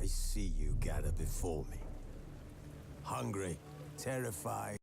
see you gather before me. Hungry, terrified.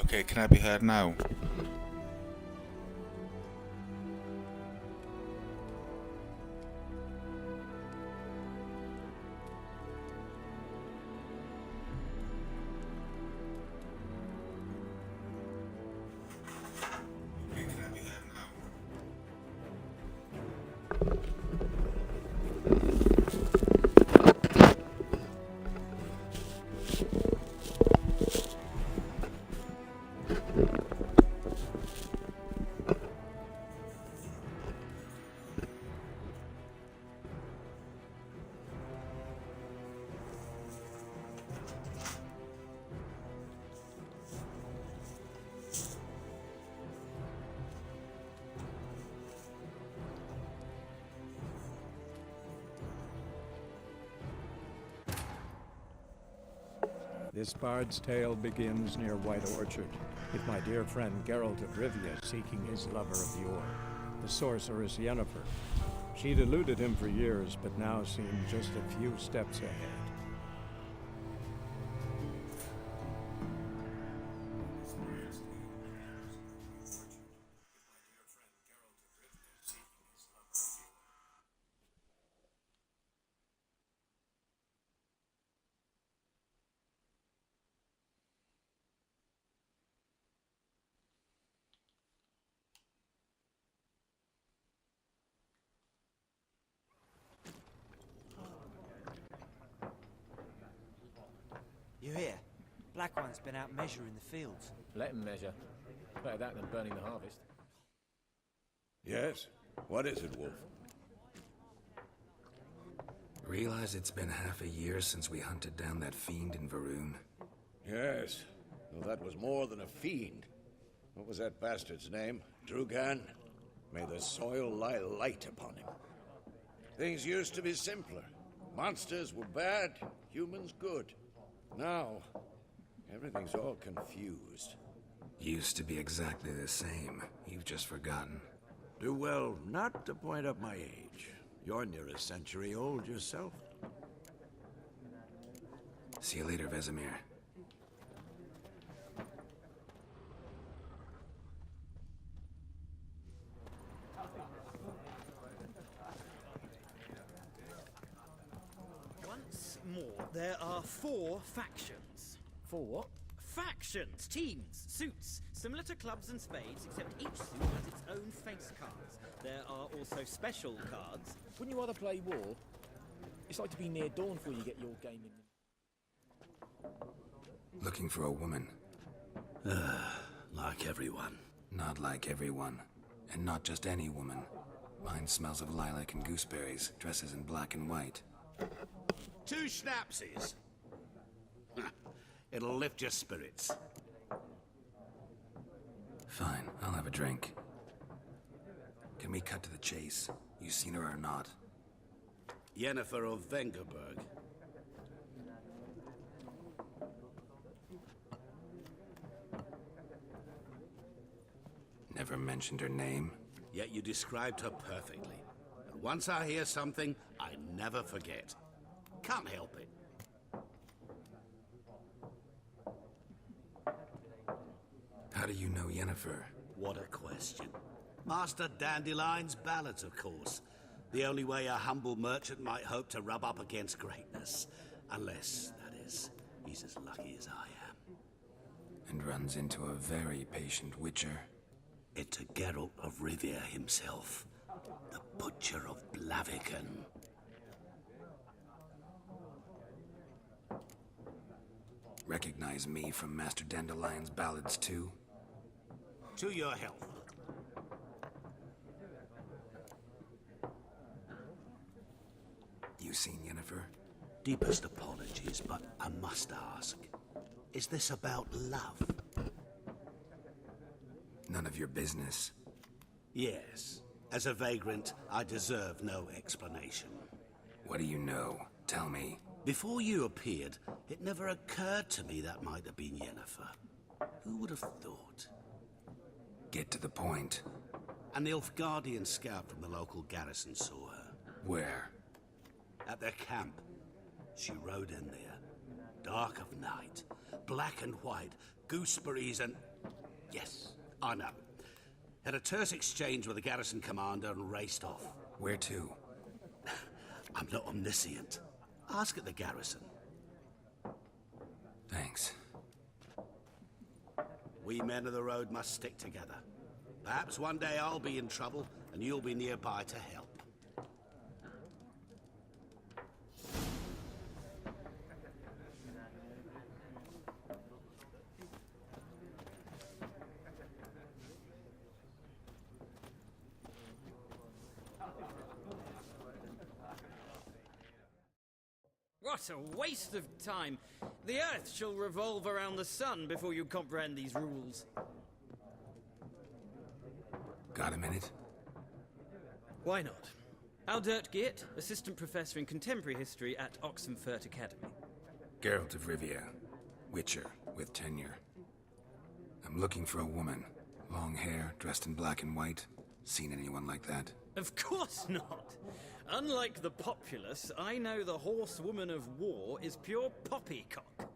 Okay, can I be heard now? Okay, can I be heard now? This bard's tale begins near White Orchard, with my dear friend Geralt of Rivia seeking his lover of yore, the sorceress Yennefer. She'd eluded him for years, but now seemed just a few steps ahead. You hear? Black One's been out measuring the fields. Let him measure. Better that than burning the harvest. Yes? What is it, Wolf? Realize it's been half a year since we hunted down that fiend in Varun? Yes. Though that was more than a fiend. What was that bastard's name? Drugan? May the soil lie light upon him. Things used to be simpler. Monsters were bad, humans good. Now, everything's all confused. Used to be exactly the same. You've just forgotten. Do well not to point up my age. You're near a century old yourself. See you later, Vesemir. Once more, there are 4 factions. 4 what? Factions, teams, suits, similar to clubs and spades, except each suit has its own face cards. There are also special cards. Wouldn't you rather play war? It's like to be near dawn before you get your game in. Looking for a woman. Like everyone. Not like everyone. And not just any woman. Mine smells of lilac and gooseberries, dresses in black and white. 2 schnapsies. It'll lift your spirits. Fine, I'll have a drink. Can we cut to the chase? You seen her or not? Yennefer of Vengerberg. never mentioned her name. Yet you described her perfectly. And once I hear something, I never forget. Can't help it. How do you know Yennefer? What a question. Master Dandelion's ballads, of course. The only way a humble merchant might hope to rub up against greatness. Unless, that is, he's as lucky as I am. And runs into a very patient witcher. It's a Geralt of Rivia himself. The Butcher of Blaviken. Recognize me from Master Dandelion's ballads too? To your health. You seen Yennefer? Deepest apologies, but I must ask. Is this about love? None of your business. Yes. As a vagrant, I deserve no explanation. What do you know? Tell me. Before you appeared, it never occurred to me that might have been Yennefer. Who would have thought? Get to the point. A Nilfgaardian scout from the local garrison saw her. Where? At their camp. She rode in there. Dark of night. Black and white. Gooseberries and... Yes, I know. Had a terse exchange with the garrison commander and raced off. Where to? I'm not omniscient. Ask at the garrison. Thanks. We men of the road must stick together. Perhaps one day I'll be in trouble and you'll be nearby to help. What a waste of time. The Earth shall revolve around the sun before you comprehend these rules. Got a minute? Why not? Aldert Geert, Assistant Professor in Contemporary History at Oxenfurt Academy. Geralt of Rivia. Witcher, with tenure. I'm looking for a woman. Long hair, dressed in black and white. Seen anyone like that? Of course not. Unlike the populace, I know the horsewoman of war is pure poppycock.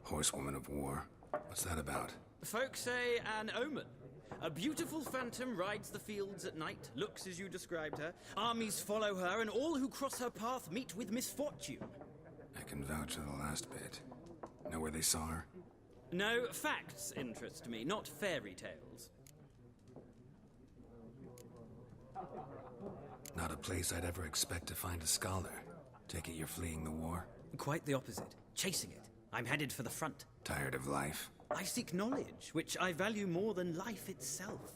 Horsewoman of war? What's that about? Folk say an omen. A beautiful phantom rides the fields at night, looks as you described her. Armies follow her, and all who cross her path meet with misfortune. I can vouch for the last bit. Know where they saw her? No, facts interest me, not fairy tales. Not a place I'd ever expect to find a scholar. Take it you're fleeing the war? Quite the opposite. Chasing it. I'm headed for the front. Tired of life? I seek knowledge, which I value more than life itself.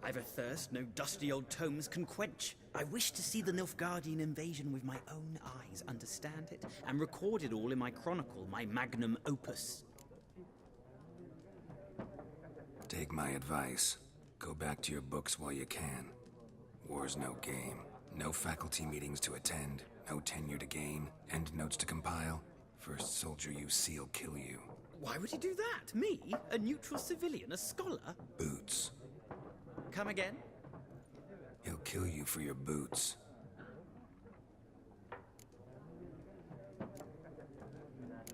I've a thirst no dusty old tomes can quench. I wish to see the Nilfgaardian invasion with my own eyes, understand it, and record it all in my chronicle, my magnum opus. Take my advice. Go back to your books while you can. War's no game. No faculty meetings to attend. No tenure to gain. Endnotes to compile. First soldier you see'll kill you. Why would he do that? Me? A neutral civilian? A scholar? Boots. Come again? He'll kill you for your boots.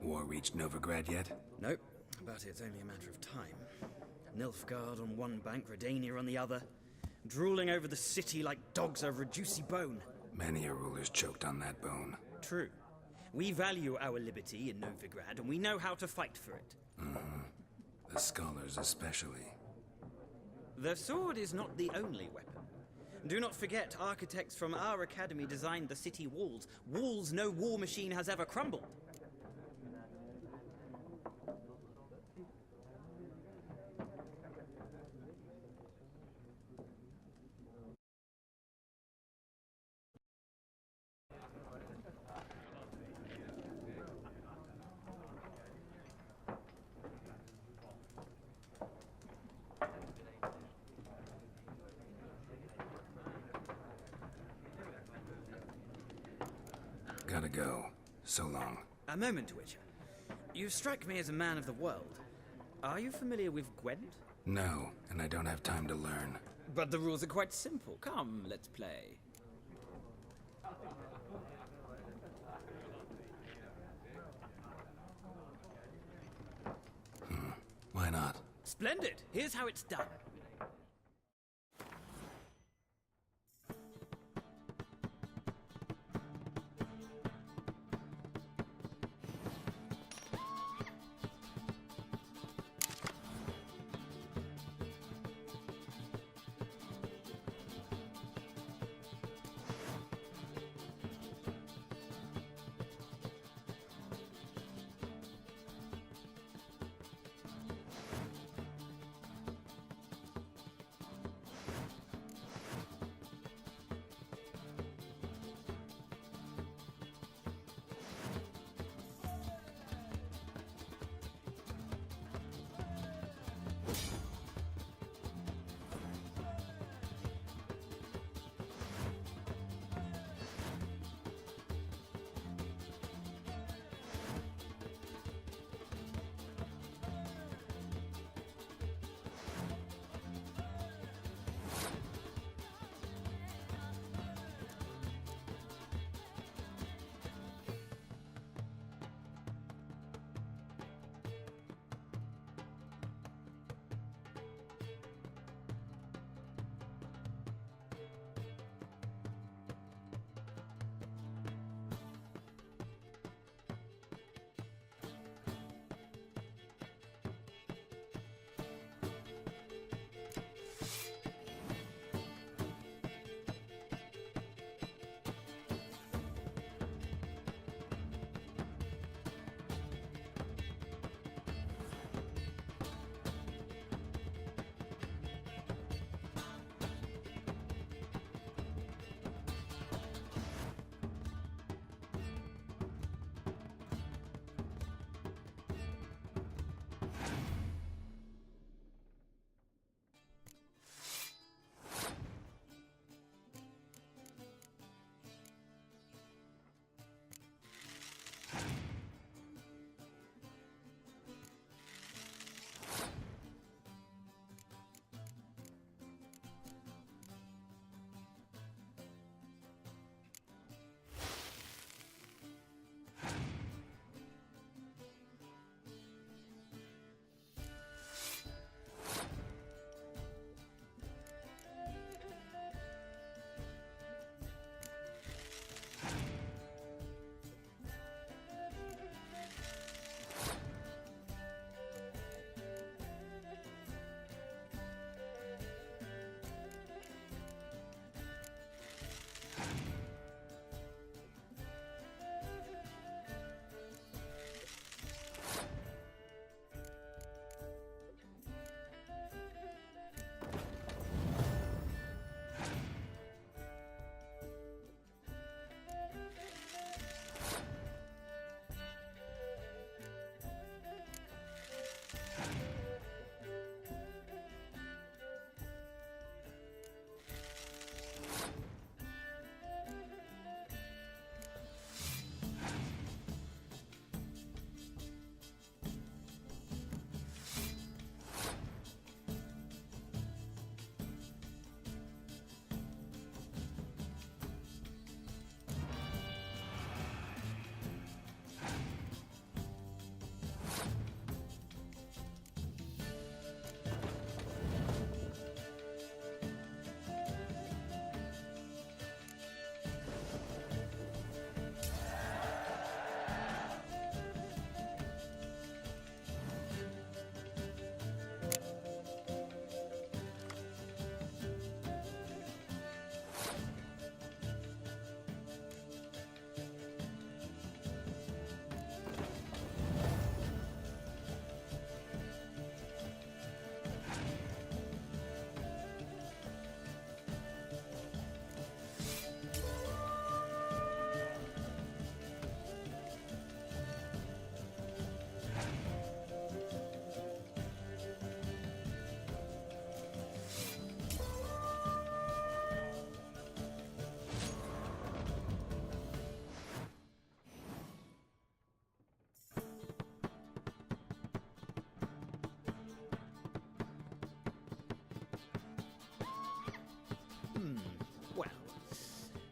War reached Novigrad yet? Nope, but it's only a matter of time. Nilfgaard on one bank, Redania on the other. Drooling over the city like dogs over a juicy bone. Many a ruler's choked on that bone. True. We value our liberty in Novigrad, and we know how to fight for it. The scholars especially. The sword is not the only weapon. Do not forget, architects from our academy designed the city walls. Walls no war machine has ever crumbled. Gotta go. So long. A moment, Witcher. You strike me as a man of the world. Are you familiar with Gwent? No, and I don't have time to learn. But the rules are quite simple. Come, let's play. Why not? Splendid! Here's how it's done.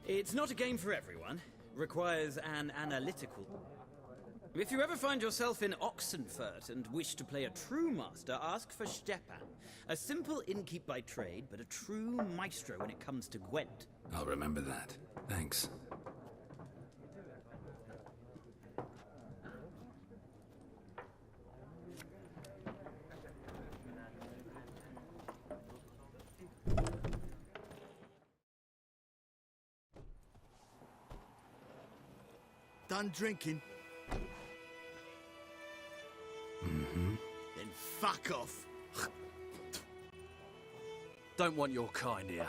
It's not a game for everyone. Requires an analytical... If you ever find yourself in Oxenfurt and wish to play a true master, ask for Stepan. A simple innkeep by trade, but a true maestro when it comes to Gwent. I'll remember that. Thanks. Done drinking? Mm-hmm. Then fuck off. Don't want your kind here.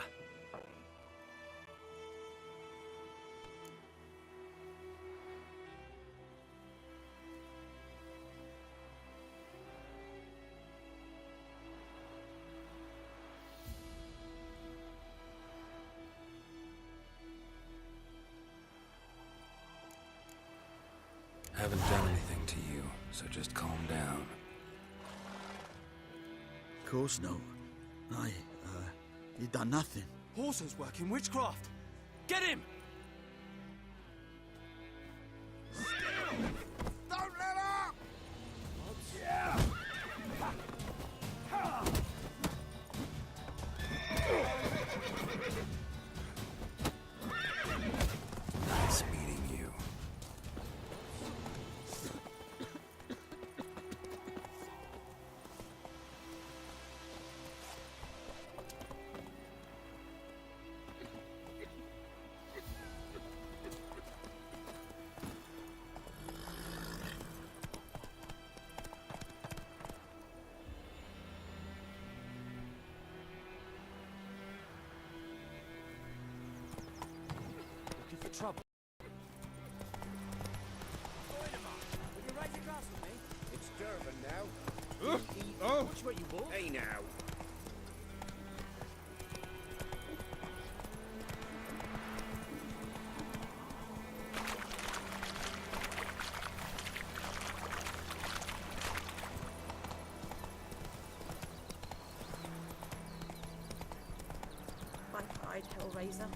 Haven't done anything to you, so just calm down. Of course no. You done nothing. Horses work in witchcraft. Get him! Don't let up! Nice meeting you. Looking for trouble. It's Durban now. Oh! Watch what you walk. Hey now. My pride, Hellraiser.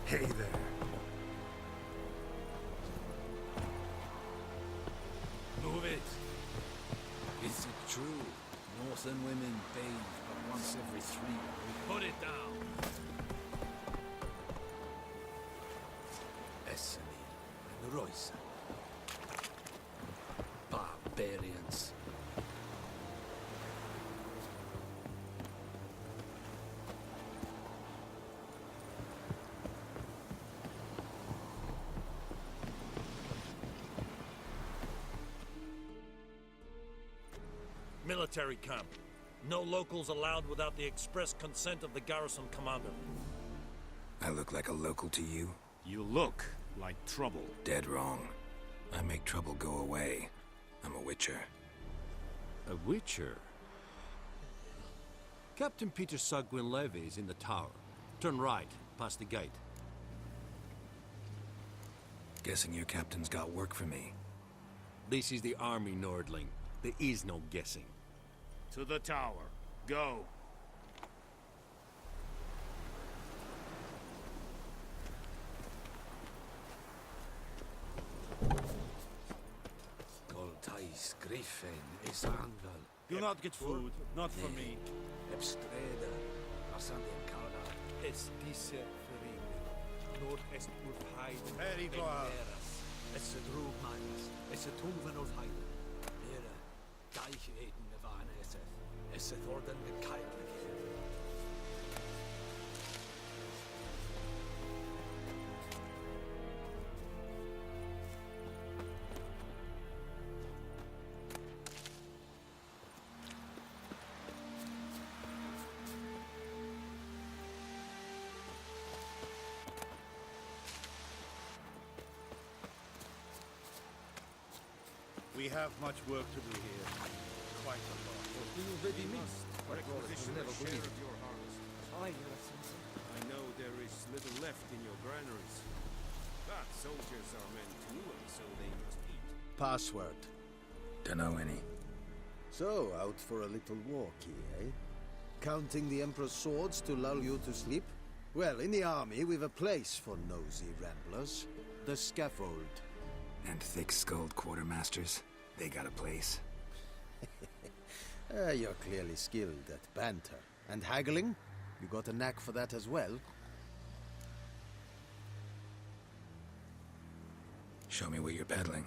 Hey there. Move it. Is it true? Northern women bathe but once every 3 weeks. Put it down. Essamir and Royce. Barbarians. Military camp. No locals allowed without the express consent of the garrison commander. I look like a local to you? You look like trouble. Dead wrong. I make trouble go away. I'm a witcher. A witcher? Captain Peter Sagwin Levy is in the tower. Turn right, past the gate. Guessing your captain's got work for me. This is the army, Nordling. There is no guessing. To the tower. Go. Goltais Griffin is Angal. Do not get food, not for me. Ebstreda, Asandekala, es diese Verring. Nord est Urheiden. Very glad. Es drug meines, es Tuven of Heiden. Here, Deich Eden Nevan Eseth, es Orden mit Kailik. We have much work to do here. Quite a lot. We already missed. Requisition a share of your harvest. Aye, Your Excellency. I know there is little left in your granaries. But soldiers are men too, and so they must eat. Password. Dunno any. So, out for a little walkie, eh? Counting the Emperor's swords to lull you to sleep? Well, in the army, we've a place for nosy ramblers. The scaffold. And thick-skulled quartermasters? They got a place. You're clearly skilled at banter. And haggling? You got a knack for that as well? Show me what you're peddling.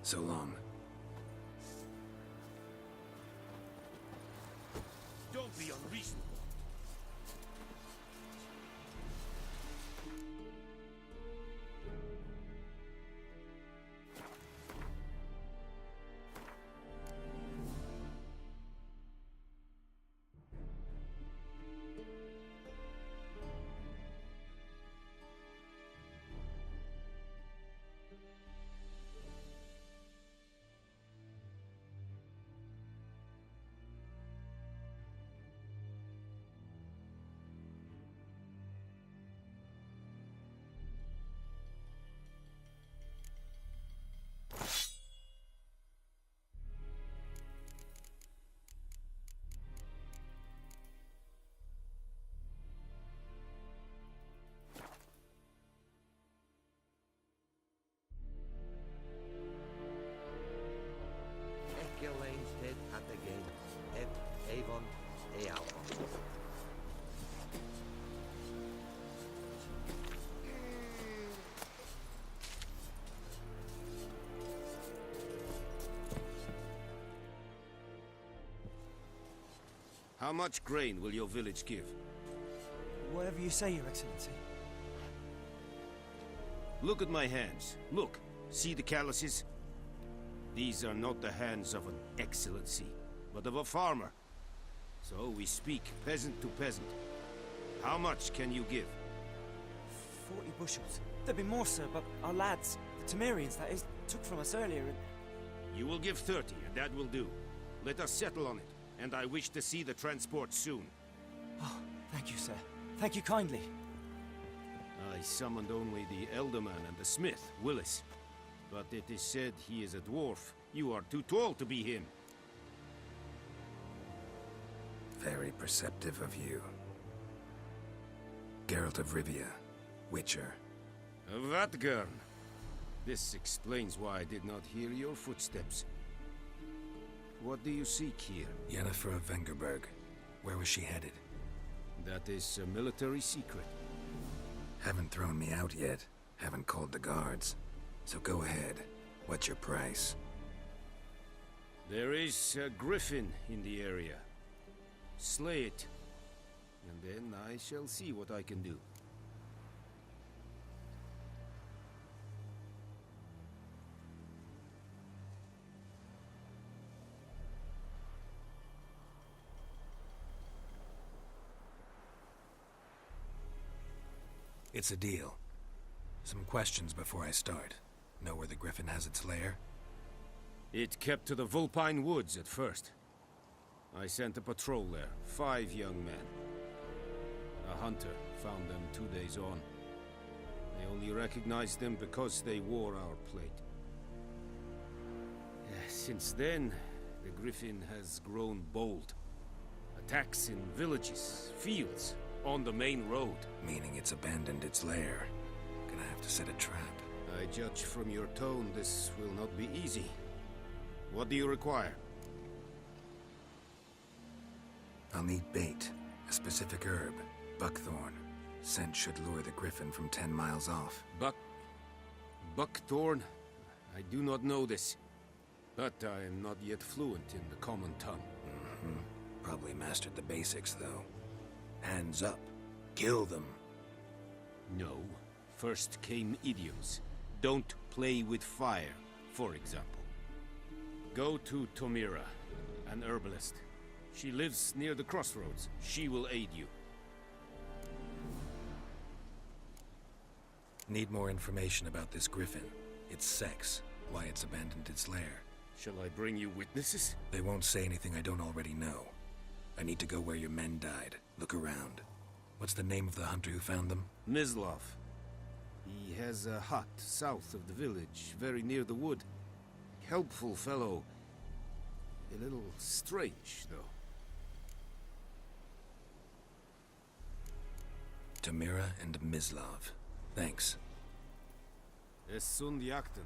So long. Don't be unreasonable. Lane's dead at the game. Ep, Avon, Ealon. How much grain will your village give? Whatever you say, Your Excellency. Look at my hands. Look. See the calluses? These are not the hands of an excellency, but of a farmer. So we speak peasant to peasant. How much can you give? 40 bushels. There'd be more, sir, but our lads, the Temerians, that is, took from us earlier and... You will give 30, and that will do. Let us settle on it, and I wish to see the transport soon. Oh, thank you, sir. Thank you kindly. I summoned only the Elderman and the smith, Willis. But it is said he is a dwarf. You are too tall to be him. Very perceptive of you. Geralt of Rivia, Witcher. Vatgern. This explains why I did not hear your footsteps. What do you seek here? Yennefer of Vengerberg. Where was she headed? That is a military secret. Haven't thrown me out yet. Haven't called the guards. So go ahead. What's your price? There is a griffin in the area. Slay it, and then I shall see what I can do. It's a deal. Some questions before I start. Know where the griffin has its lair? It kept to the Vulpine Woods at first. I sent a patrol there, 5 young men. A hunter found them 2 days on. They only recognized them because they wore our plate. Since then, the griffin has grown bold. Attacks in villages, fields, on the main road. Meaning it's abandoned its lair. Gonna have to set a trap. I judge from your tone this will not be easy. What do you require? I'll need bait. A specific herb. Buckthorn. Scent should lure the griffin from 10 miles off. Buckthorn? I do not know this. But I am not yet fluent in the common tongue. Probably mastered the basics, though. Hands up. Kill them. No. First came idioms. Don't play with fire, for example. Go to Tomira, an herbalist. She lives near the crossroads. She will aid you. Need more information about this griffin. Its sex. Why it's abandoned its lair. Shall I bring you witnesses? They won't say anything I don't already know. I need to go where your men died. Look around. What's the name of the hunter who found them? Mislav. He has a hut south of the village, very near the wood. Helpful fellow. A little strange, though. Tomira and Mislav. Thanks. Es sunt jakten.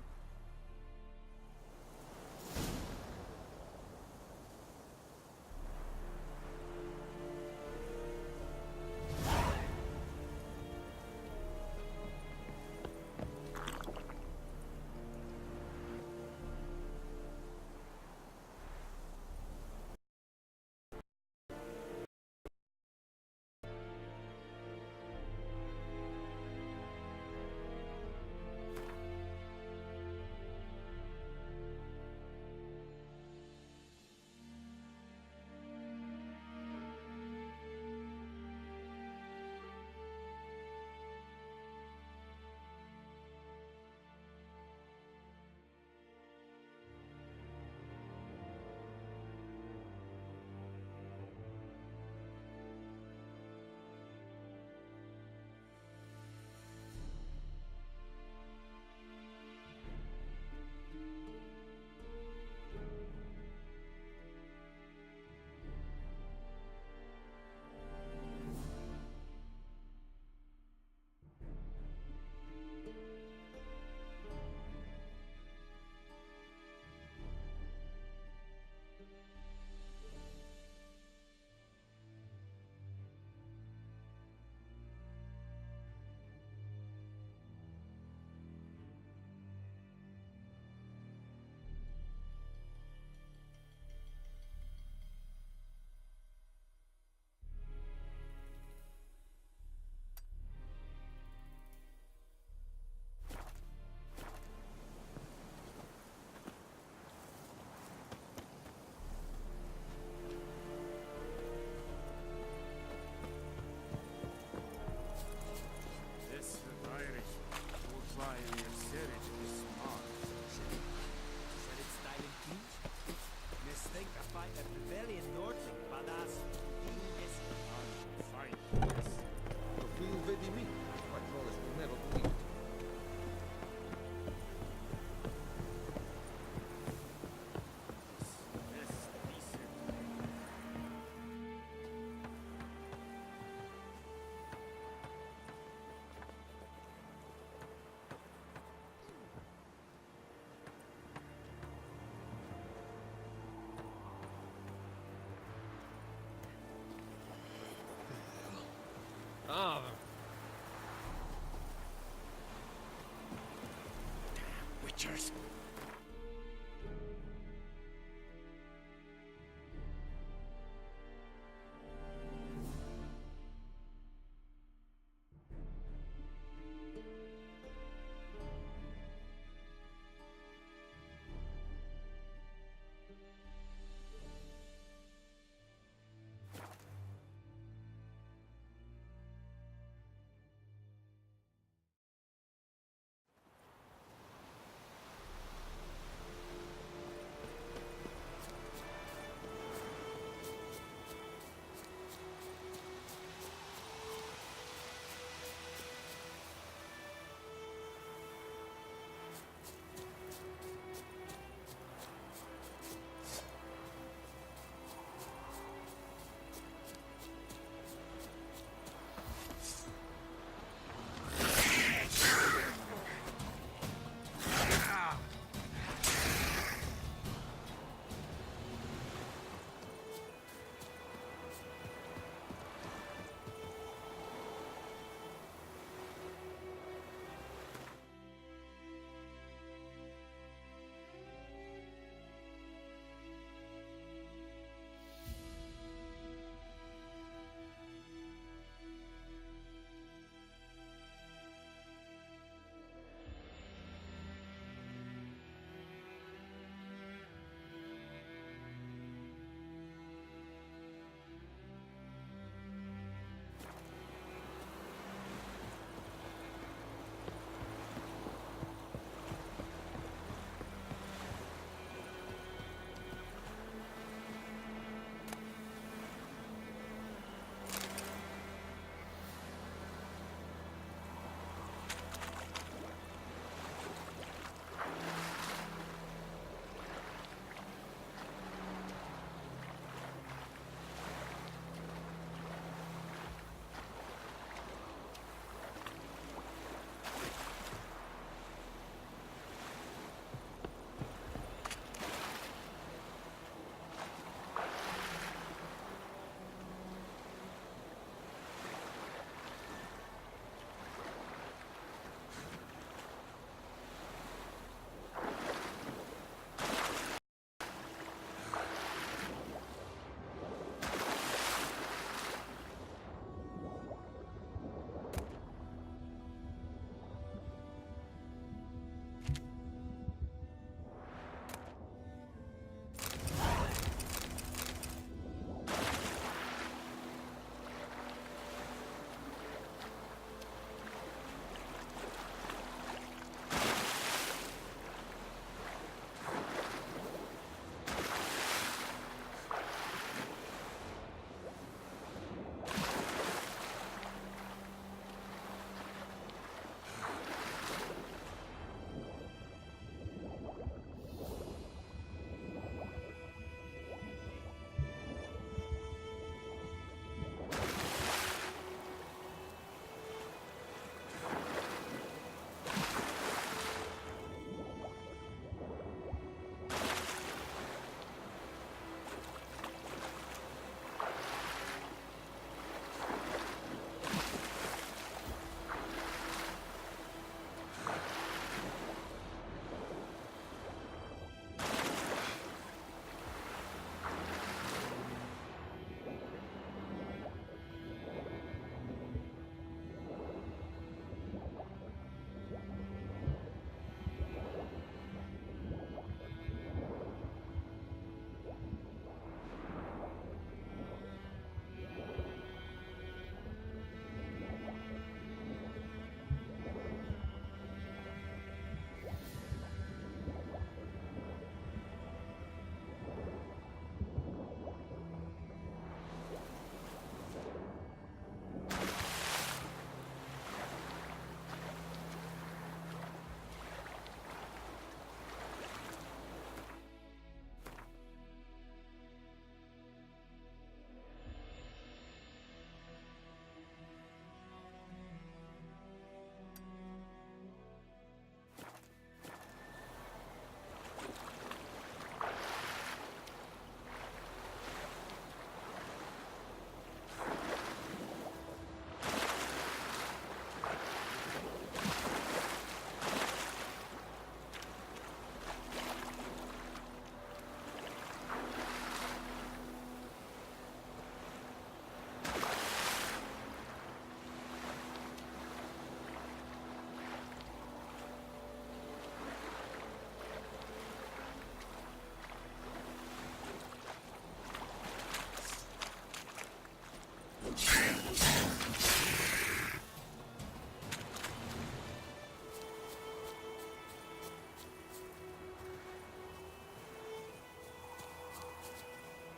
Ah. Witchers.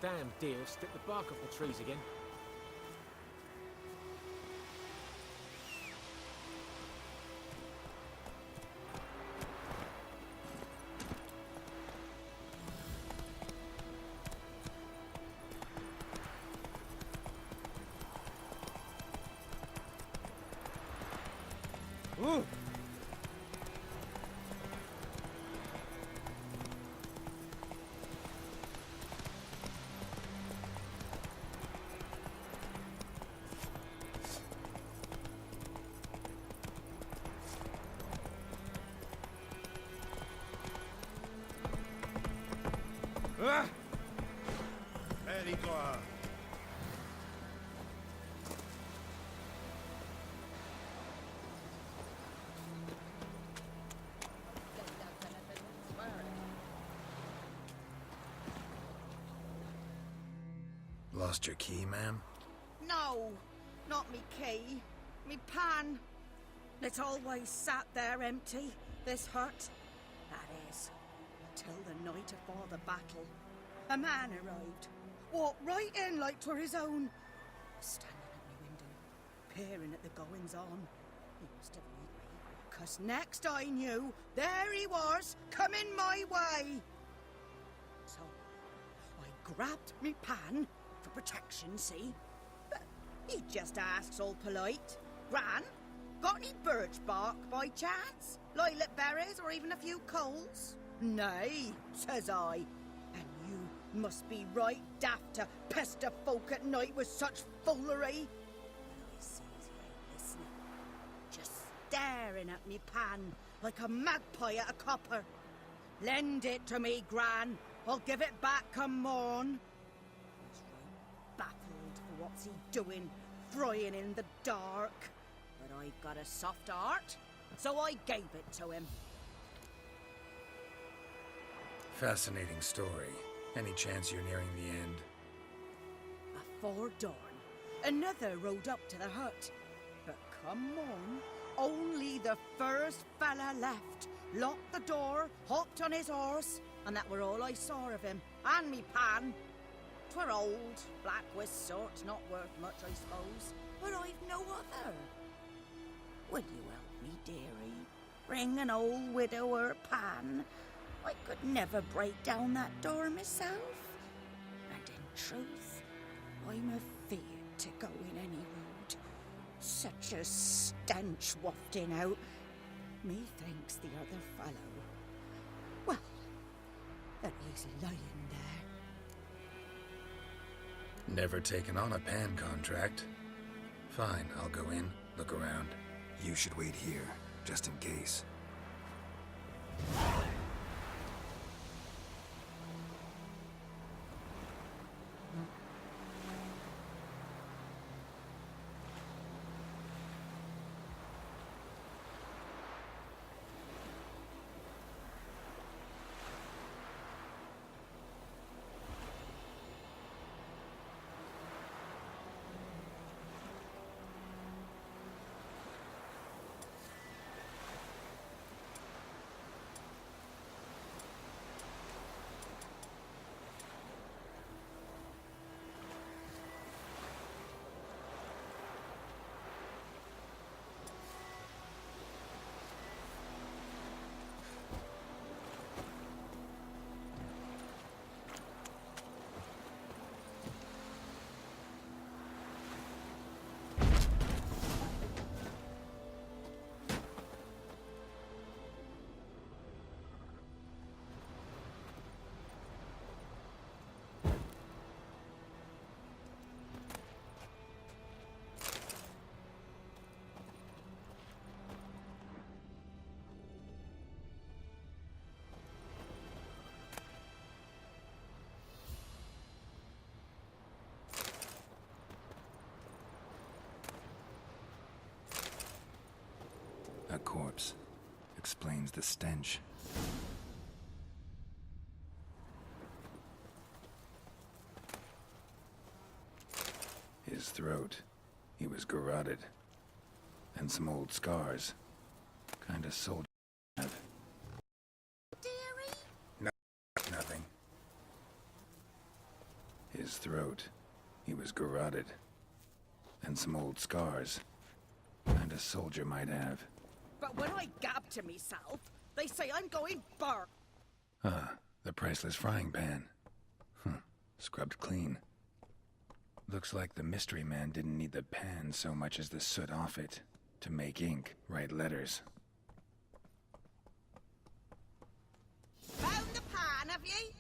Damn deer stick the bark off the trees again. Ooh. Ah! Very good. Lost your key, ma'am? No, not me key. Me pan. It's always sat there empty, this hut. That is, till the night afore the battle. A man arrived. Walked right in like 'twere his own. Standing at my window, peering at the goings-on. He must have read me, 'cause next I knew, there he was, coming my way. So, I grabbed me pan, for protection, see? But he just asks all polite. Gran, got any birch bark by chance? Lilac berries or even a few coals? Nay, says I. And you must be right daft to pester folk at night with such foolery. I sees he ain't listening. Just staring at me pan like a magpie at a copper. Lend it to me, Gran. I'll give it back come morn. Baffled for what's he doing, frying in the dark. But I've got a soft heart, so I gave it to him. Fascinating story. Any chance you're nearing the end? Before dawn, another rode up to the hut. But come on, only the first fella left. Locked the door, hopped on his horse, and that were all I saw of him, and me pan. 'Twere old, black with sort, not worth much, I suppose, but I've no other. Will you help me, dearie? Bring an old widower pan. I could never break down that door myself. And in truth, I'm afeard to go in any road. Such a stench wafting out. Methinks the other fellow, well, that he's lying there. Never taken on a pan contract. Fine, I'll go in, look around. You should wait here, just in case. A corpse. Explains the stench. His throat. He was garroted. And some old scars. Kinda soldier have. Dearie? Nothing. his throat. He was garroted. And some old scars. And a soldier might have. But when I gab to myself, they say I'm going burr. Ah, the priceless frying pan. Scrubbed clean. Looks like the mystery man didn't need the pan so much as the soot off it. To make ink, write letters. Found the pan, have ye?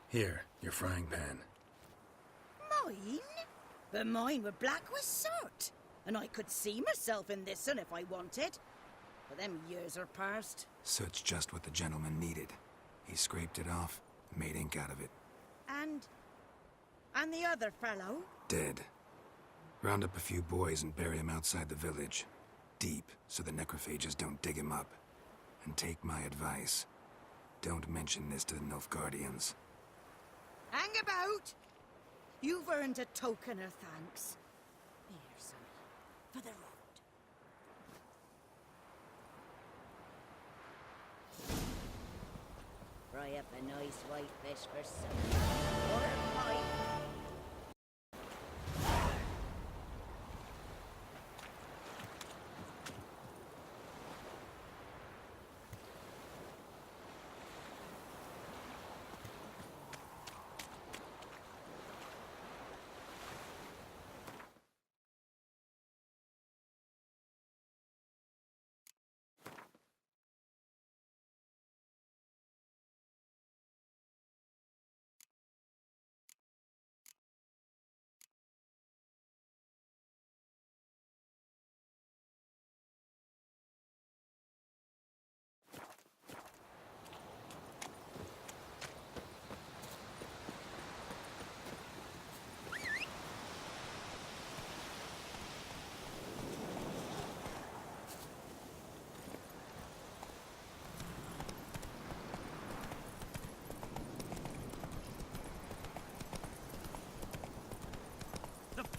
Here, your frying pan. Mine? But mine were black with soot. And I could see myself in this one if I wanted. But them years are past. Soot's just what the gentleman needed. He scraped it off, made ink out of it. And the other fellow? Dead. Round up a few boys and bury him outside the village. Deep, so the necrophages don't dig him up. And take my advice. Don't mention this to the Nilfgaardians. Hang about! You've earned a token of thanks. Here, sonny, for the road. Fry up a nice white fish for supper. Or a pie.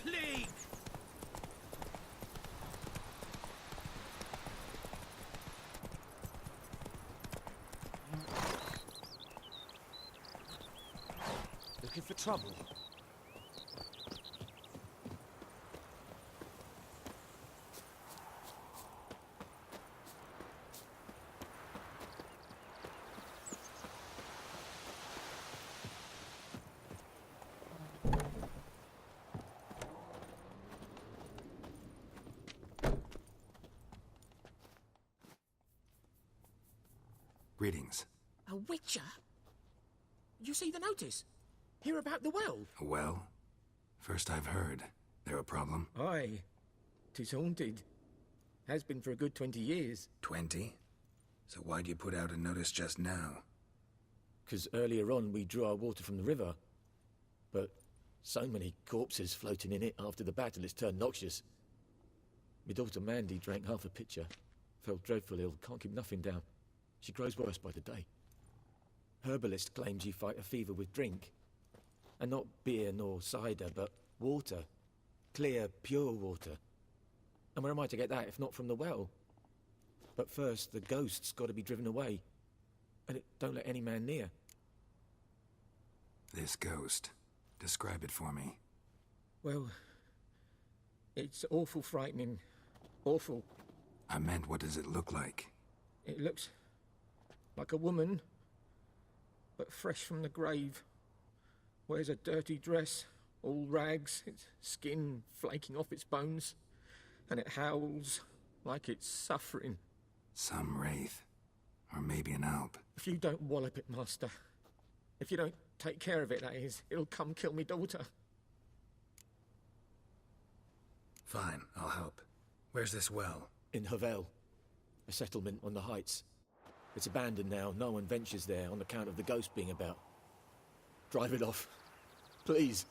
Plague! Looking for trouble? Greetings. A witcher? You see the notice? Hear about the well? A well? First I've heard. There a problem? Aye. 'Tis haunted. Has been for a good 20 years. 20? So why'd you put out a notice just now? 'Cause earlier on we drew our water from the river. But so many corpses floating in it after the battle it's turned noxious. My daughter Mandy drank half a pitcher. Fell dreadful ill, can't keep nothing down. She grows worse by the day. Herbalist claims you fight a fever with drink. And not beer nor cider, but water. Clear, pure water. And where am I to get that if not from the well? But first, the ghost's got to be driven away. And it don't let any man near. This ghost. Describe it for me. Well, it's awful frightening. Awful. I meant, what does it look like? It looks like a woman, but fresh from the grave. Wears a dirty dress, all rags, its skin flaking off its bones, and it howls like it's suffering. Some wraith. Or maybe an alp. If you don't wallop it, Master, if you don't take care of it, that is, it'll come kill me daughter. Fine, I'll help. Where's this well? In Havel, a settlement on the heights. It's abandoned now. No one ventures there on account of the ghost being about. Drive it off, please.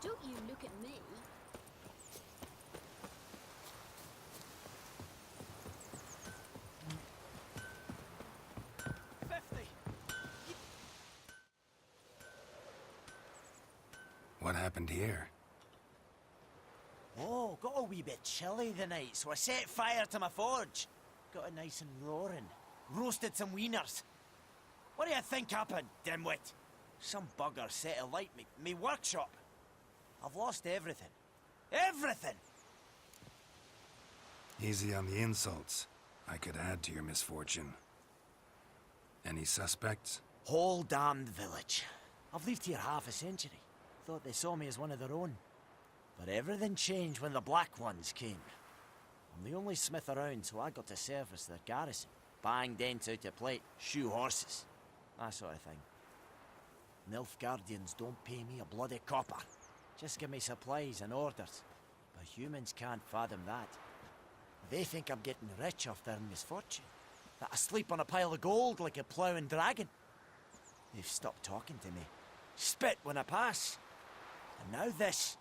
Don't you look at me. What happened here? Oh, got a wee bit chilly the night, so I set fire to my forge. Got it nice and roaring. Roasted some wieners. What do you think happened, dimwit? Some bugger set alight me workshop. I've lost everything. Everything! Easy on the insults. I could add to your misfortune. Any suspects? Whole damned village. I've lived here half a century. Thought they saw me as one of their own. But everything changed when the Black Ones came. I'm the only smith around, so I got to service their garrison. Bang dents out of plate, shoe horses. That sort of thing. Nilfgaardians don't pay me a bloody copper. Just give me supplies and orders. But humans can't fathom that. They think I'm getting rich off their misfortune. That I sleep on a pile of gold like a ploughing dragon. They've stopped talking to me. Spit when I pass. And now this.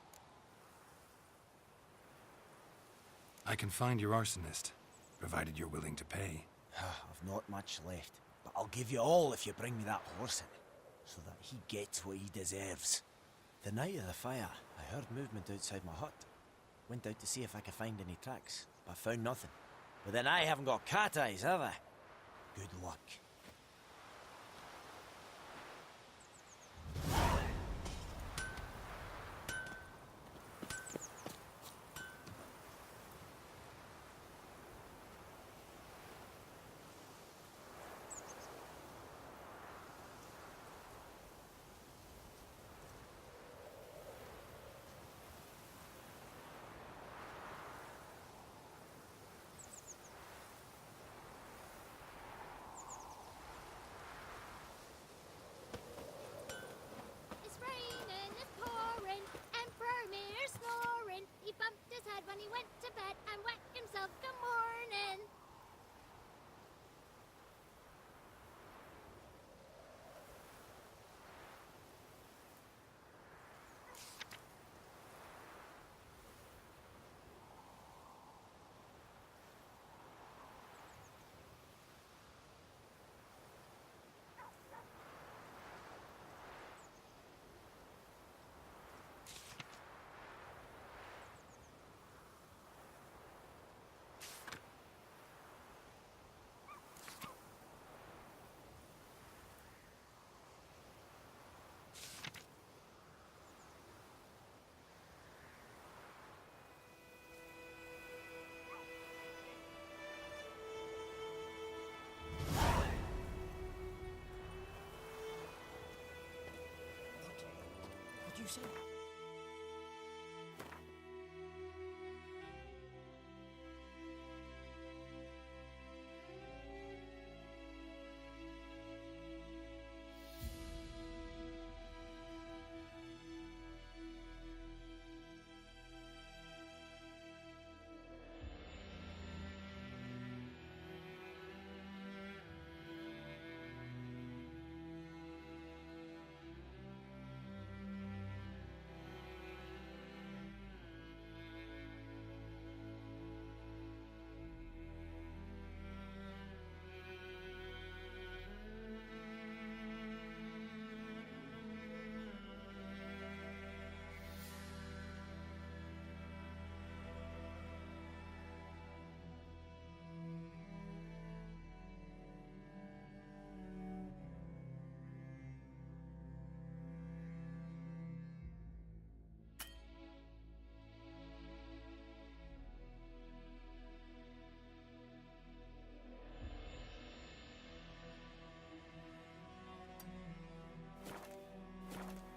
I can find your arsonist, provided you're willing to pay. I've not much left, but I'll give you all if you bring me that horse in, so that he gets what he deserves. The night of the fire, I heard movement outside my hut. Went out to see if I could find any tracks, but found nothing. But then I haven't got cat eyes, have I? Good luck. say?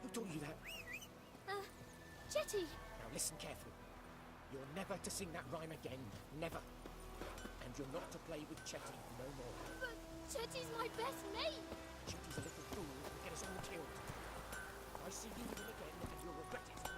Who told you that? Chetty! Now listen carefully. You're never to sing that rhyme again. Never. And you're not to play with Chetty no more. But Chetty's my best mate! Chetty's a little fool who'll get us all killed. If I see you with him again, and you'll regret it.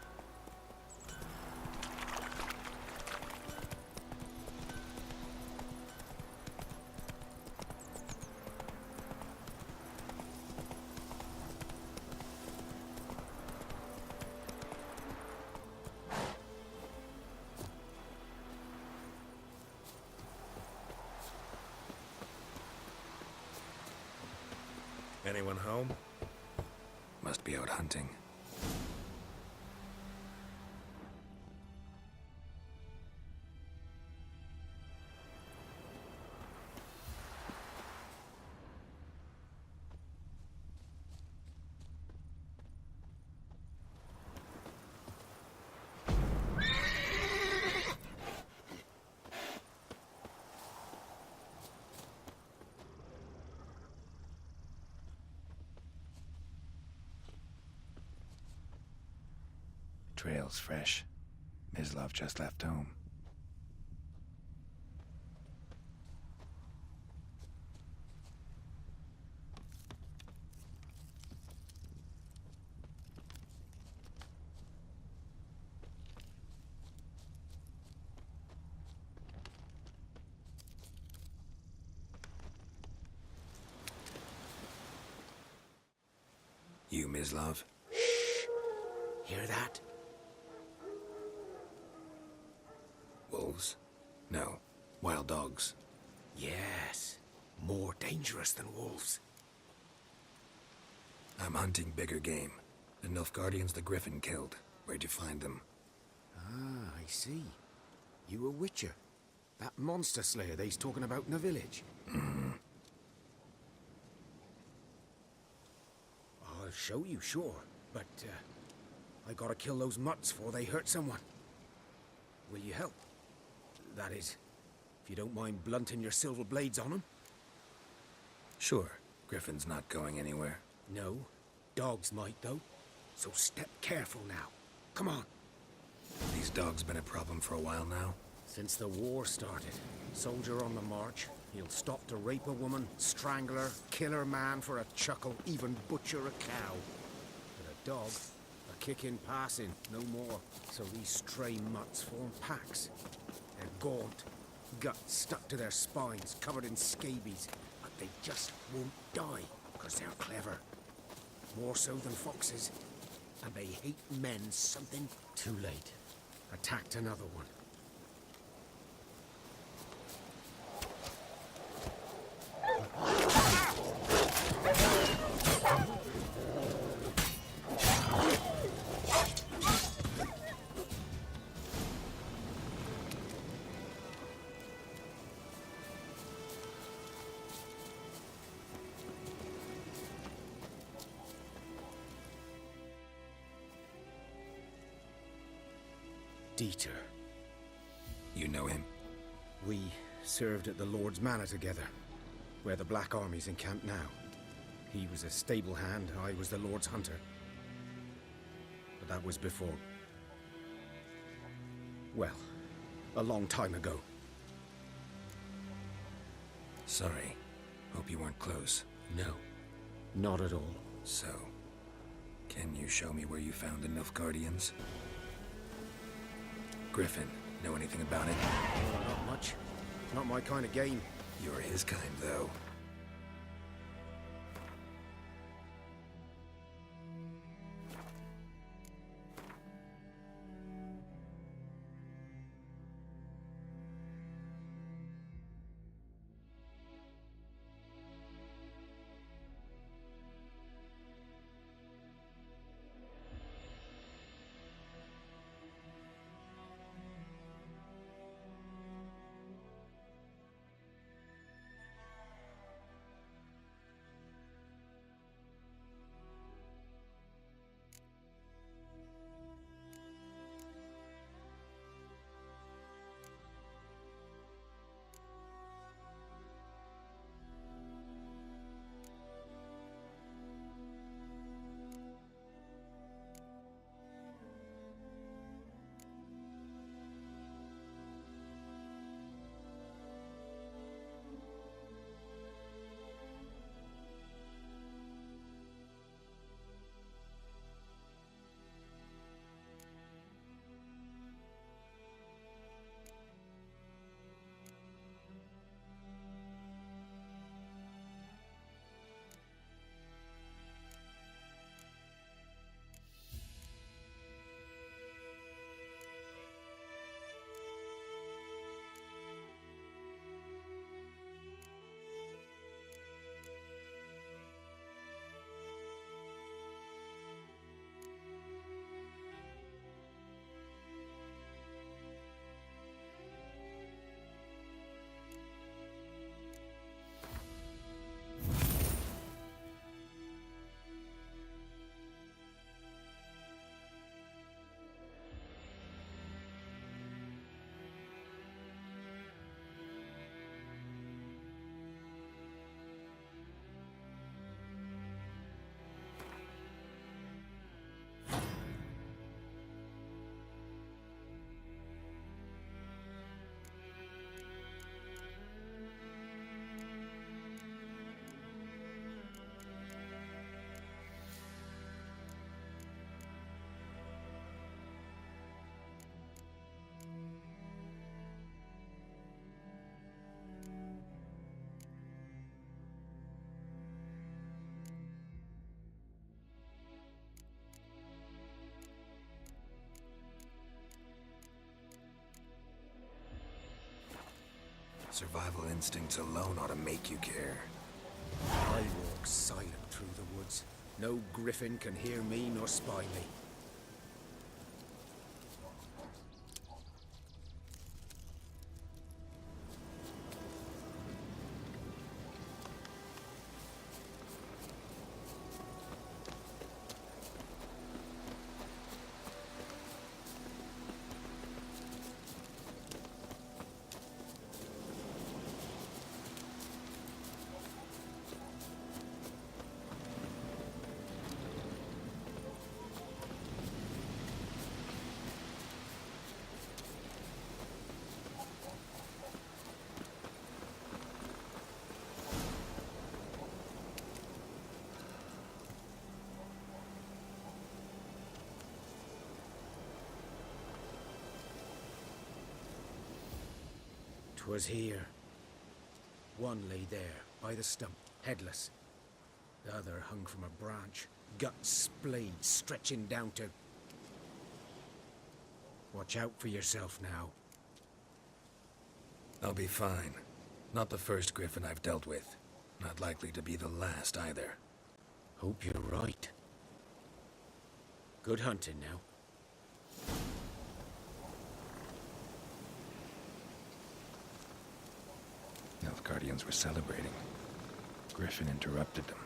Anyone home? Must be out hunting. Trail's fresh. Mislav just left home. You, Mislav? Hear that? Wolves? No. Wild dogs. Yes. More dangerous than wolves. I'm hunting bigger game. The Nilfgaardians the Griffin killed. Where'd you find them? Ah, I see. You a witcher. That monster slayer they's talking about in the village. I'll show you, sure. But, I gotta kill those mutts before they hurt someone. Will you help? That is, if you don't mind blunting your silver blades on them. Sure. Griffin's not going anywhere. No. Dogs might, though. So step careful now. Come on. These dogs been a problem for a while now? Since the war started. Soldier on the march. He'll stop to rape a woman, strangle her, kill her man for a chuckle, even butcher a cow. But a dog, a kick in passing, no more. So these stray mutts form packs. They're gaunt, guts stuck to their spines, covered in scabies. But they just won't die, because they're clever. More so than foxes. And they hate men something. Too late. Attacked another one. Dieter. You know him? We served at the Lord's Manor together, where the Black Army's encamped now. He was a stable hand, I was the Lord's hunter. But that was before... well, a long time ago. Sorry. Hope you weren't close. No, not at all. So, can you show me where you found the Nilfgaardians? Griffin, know anything about it? Not much. Not my kind of game. You're his kind, though. Survival instincts alone ought to make you care. I walk silent through the woods. No griffin can hear me nor spy me. Was here. One lay there, by the stump, headless. The other hung from a branch, guts splayed, stretching down to... Watch out for yourself now. I'll be fine. Not the first griffin I've dealt with. Not likely to be the last, either. Hope you're right. Good hunting now. Nilfgaardians were celebrating. Griffin interrupted them.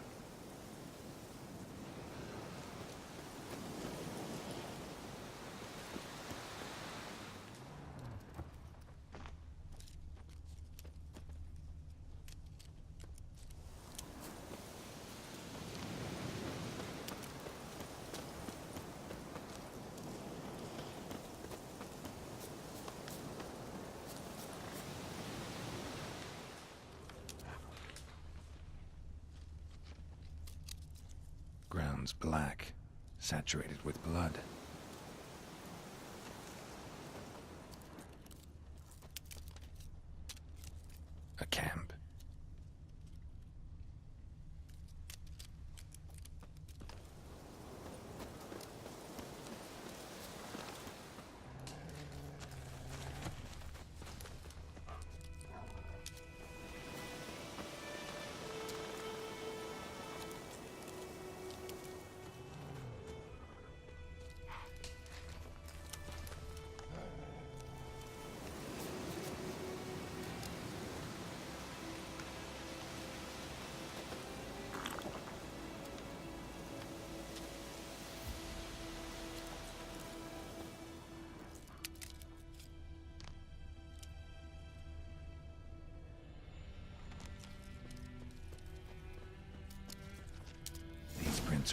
turns black, saturated with blood. A camp.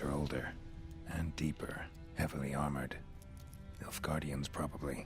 Are older and deeper, heavily armored. Nilfgaardians, probably.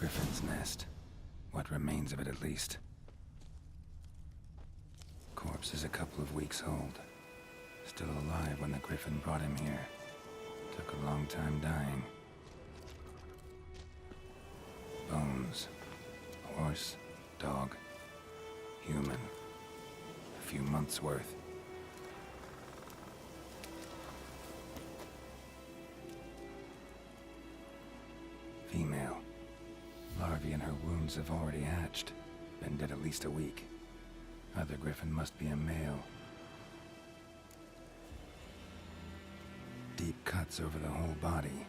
Griffin's nest. What remains of it, at least. Corpse is a couple of weeks old. Still alive when the Griffin brought him here. Took a long time dying. Bones. Horse, dog, human. A few months' worth. Female. Larvae in her wounds have already hatched. Been dead at least a week. Other Griffin must be a male. Deep cuts over the whole body.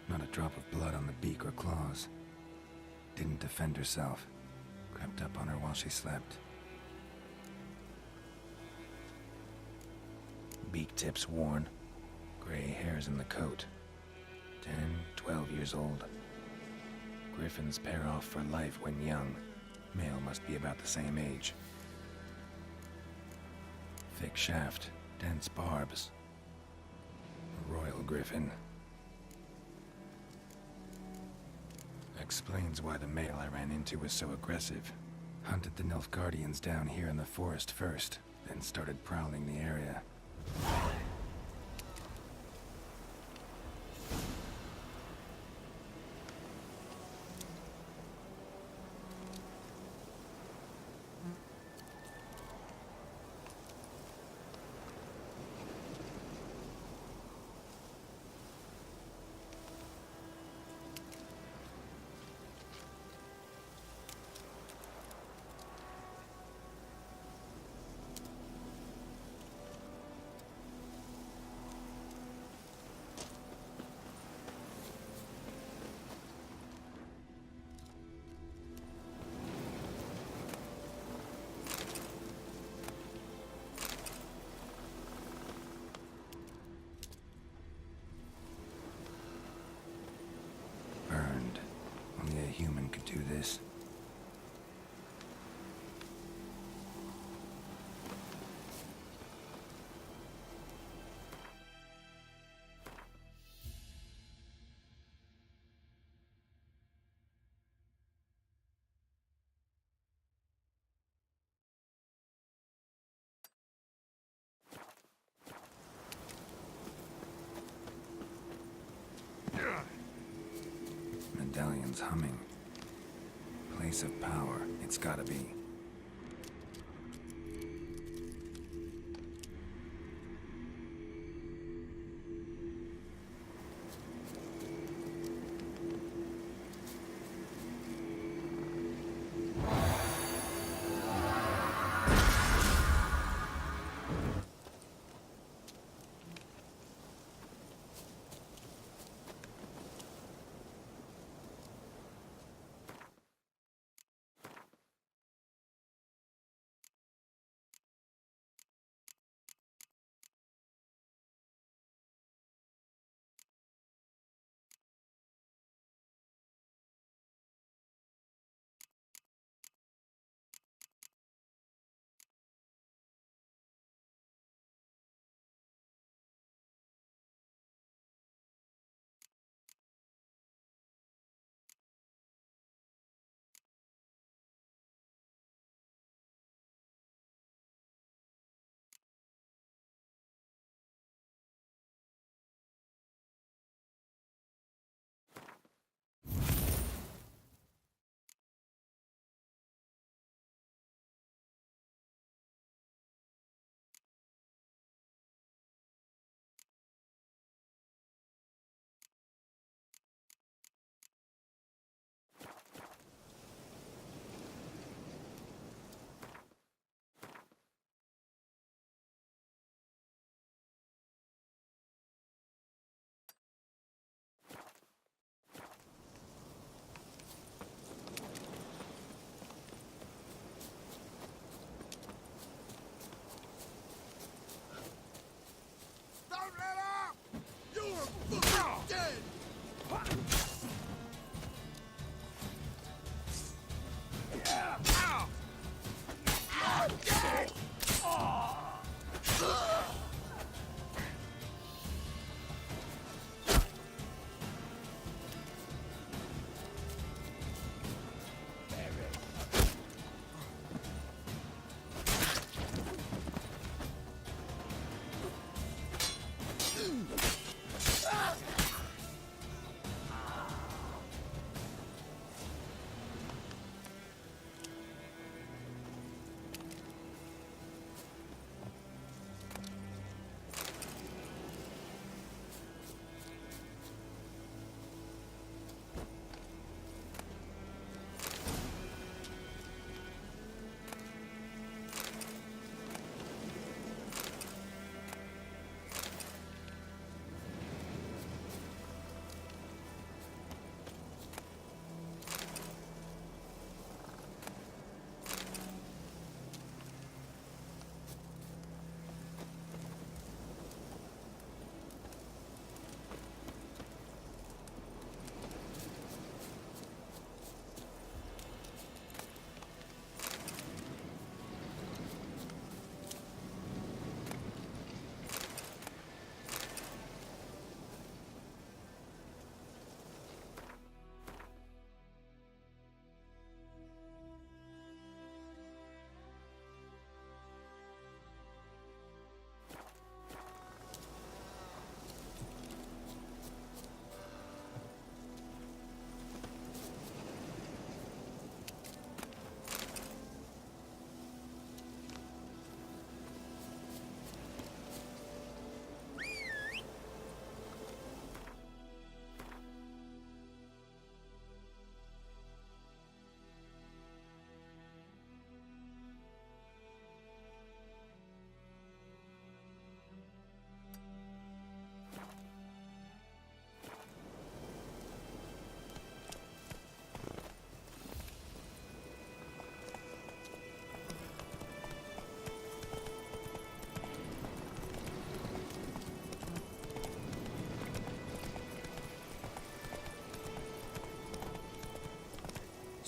Not a drop of blood on the beak or claws. Didn't defend herself. Crept up on her while she slept. Beak tips worn. Gray hairs in the coat. 10, 12 years old. Griffins pair off for life when young. Male must be about the same age. Thick shaft, dense barbs. A royal griffin. Explains why the male I ran into was so aggressive. Hunted the Nilfgaardians down here in the forest first, then started prowling the area. do this. Medallion's humming. Place of power. It's gotta be.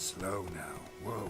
Slow now. Whoa.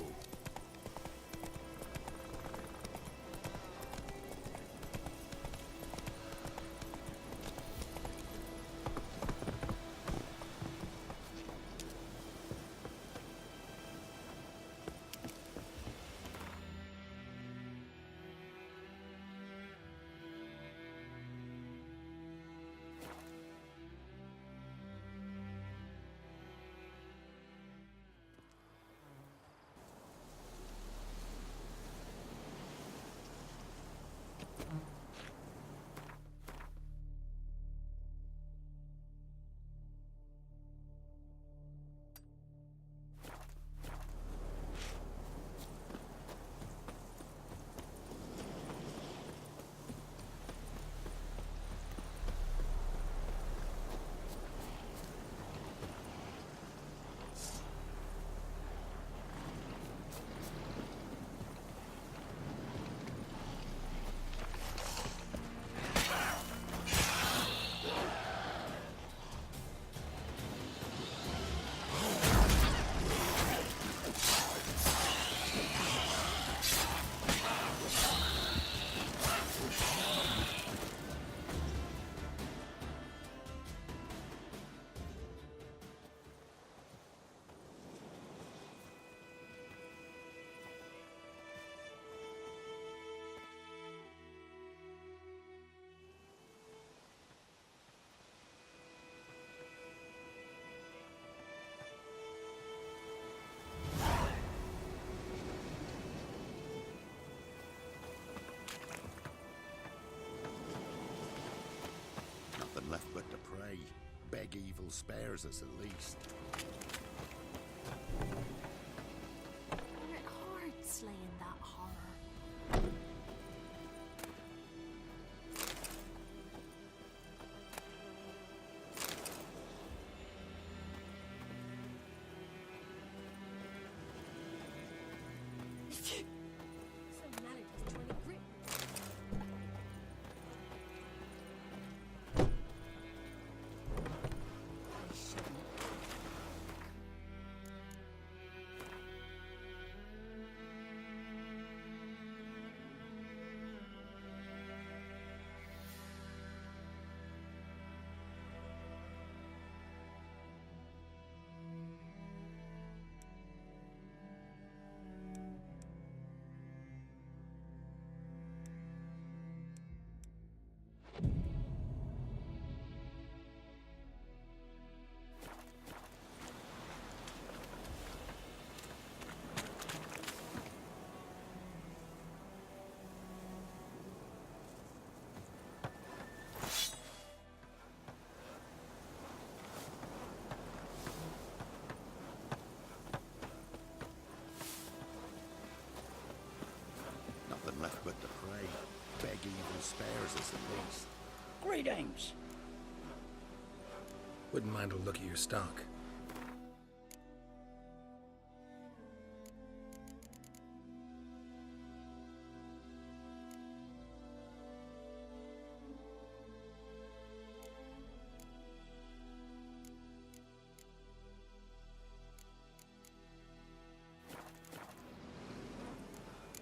Nothing left but to pray. Beg evil spares us at least. Isn't it hard slaying that horror? Some malady is trying to grip me. Nothing left but to pray. Beg evil spares us at least. Greetings. Wouldn't mind a look at your stock.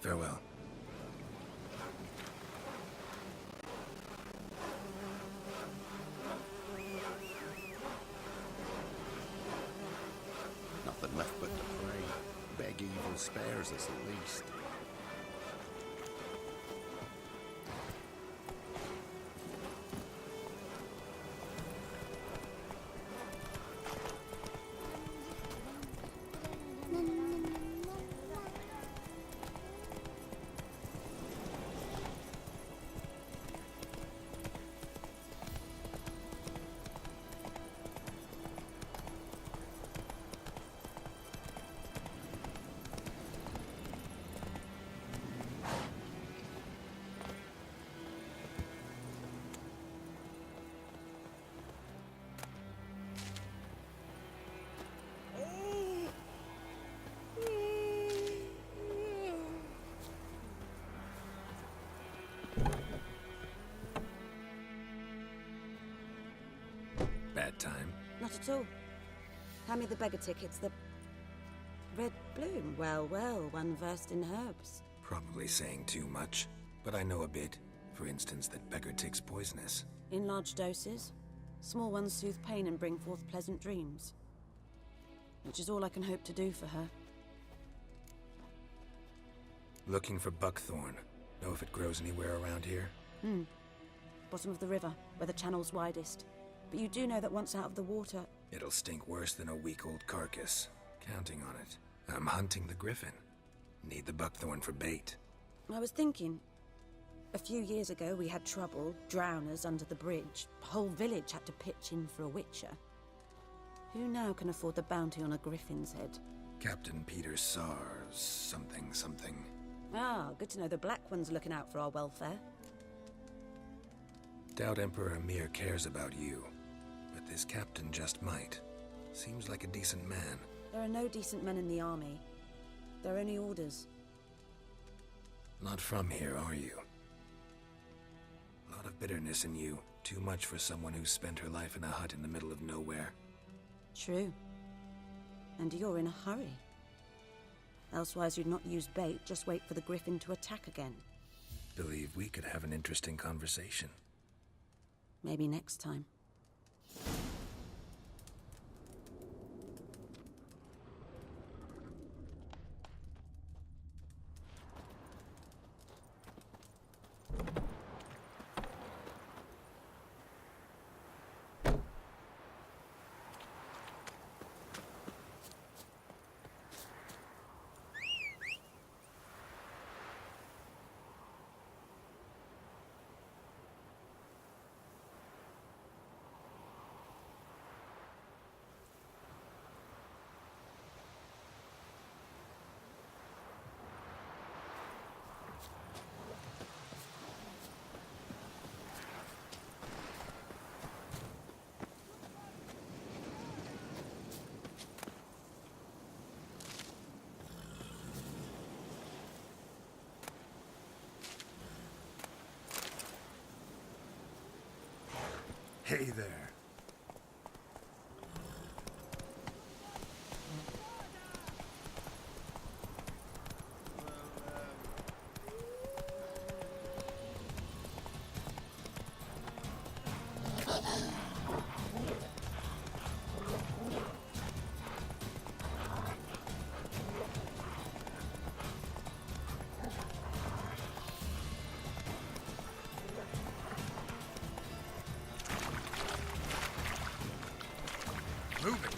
Farewell. Nothing left but to pray. Beg evil spares us at least. Bad time. Not at all. Hand me the beggar tickets, the Red bloom. Well, well, one versed in herbs. Probably saying too much, but I know a bit. For instance, that beggar tick's poisonous. In large doses. Small ones soothe pain and bring forth pleasant dreams. Which is all I can hope to do for her. Looking for buckthorn. Know if it grows anywhere around here? Bottom of the river, where the channel's widest. But you do know that once out of the water... It'll stink worse than a week-old carcass. Counting on it. I'm hunting the griffin. Need the buckthorn for bait. I was thinking... A few years ago we had trouble, drowners under the bridge. The whole village had to pitch in for a witcher. Who now can afford the bounty on a griffin's head? Captain Peter Sars, something. Ah, good to know the Black One's looking out for our welfare. Doubt Emperor Emir cares about you, but this captain just might. Seems like a decent man. There are no decent men in the army. There are only orders. Not from here, are you? A lot of bitterness in you. Too much for someone who spent her life in a hut in the middle of nowhere. True. And you're in a hurry. Elsewise you'd not use bait, just wait for the griffin to attack again. Believe we could have an interesting conversation. Maybe next time. Hey there. Move it.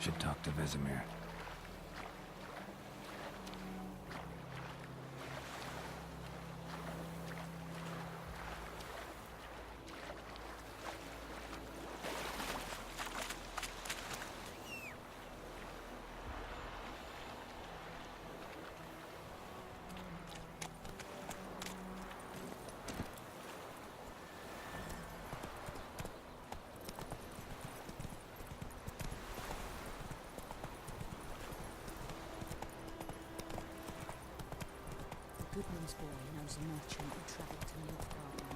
Should talk to Vesemir. Goodman's boy knows a merchant who travelled to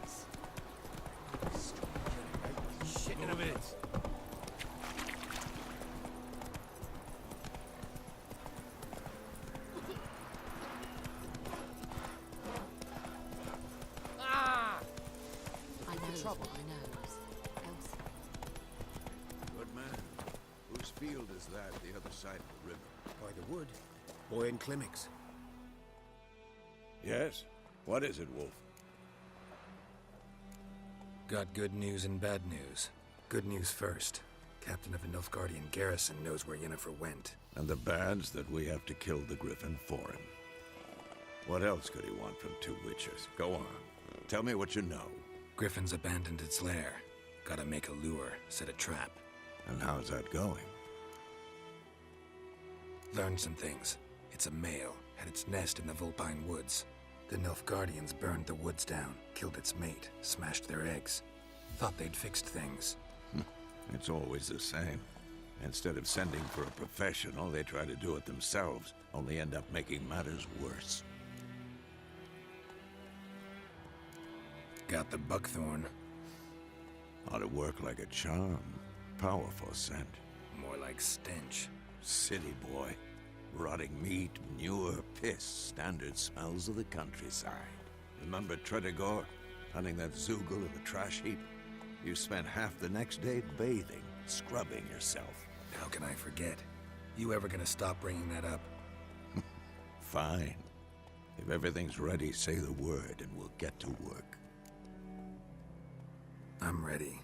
Nilfgaard's. Shit in a minute. I know, trouble. I know. Elsie. Good man. Whose field is that the other side of the river? By the wood. Boy in Klimmix. Yes? What is it, Wolf? Got good news and bad news. Good news first. Captain of the Nilfgaardian garrison knows where Yennefer went. And the bad's that we have to kill the Griffin for him. What else could he want from two witches? Go on. Tell me what you know. Griffin's abandoned its lair. Gotta make a lure, set a trap. And how's that going? Learned some things. It's a male, had its nest in the Vulpine Woods. The Nilfgaardians burned the woods down, killed its mate, smashed their eggs. Thought they'd fixed things. It's always the same. Instead of sending for a professional, they try to do it themselves, only end up making matters worse. Got the buckthorn. Ought to work like a charm. Powerful scent. More like stench. City boy. Rotting meat, manure, piss. Standard smells of the countryside. Remember Tredegor? Hunting that Zoogle in the trash heap? You spent half the next day bathing, scrubbing yourself. How can I forget? You ever gonna stop bringing that up? Fine. If everything's ready, say the word and we'll get to work. I'm ready.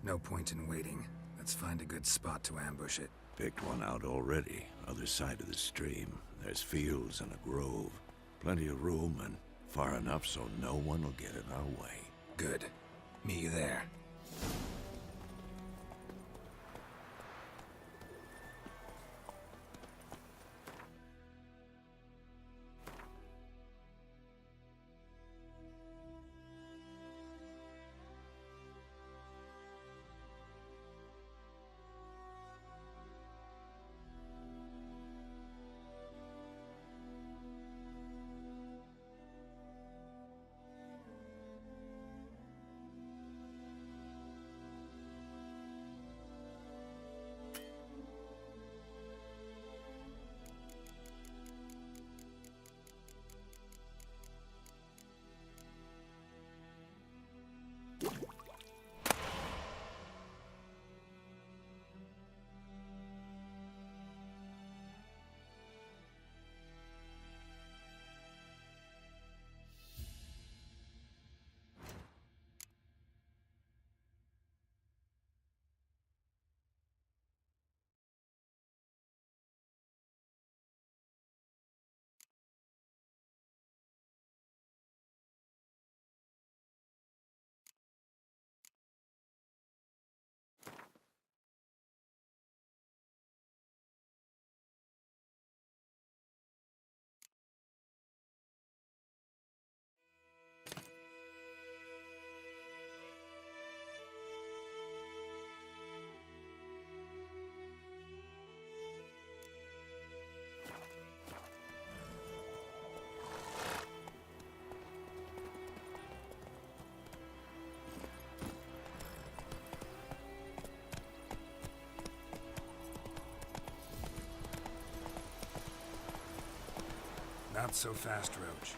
No point in waiting. Let's find a good spot to ambush it. Picked one out already. Other side of the stream. There's fields and a grove. Plenty of room and far enough so no one will get in our way. Good. Meet you there. Not so fast, Roach.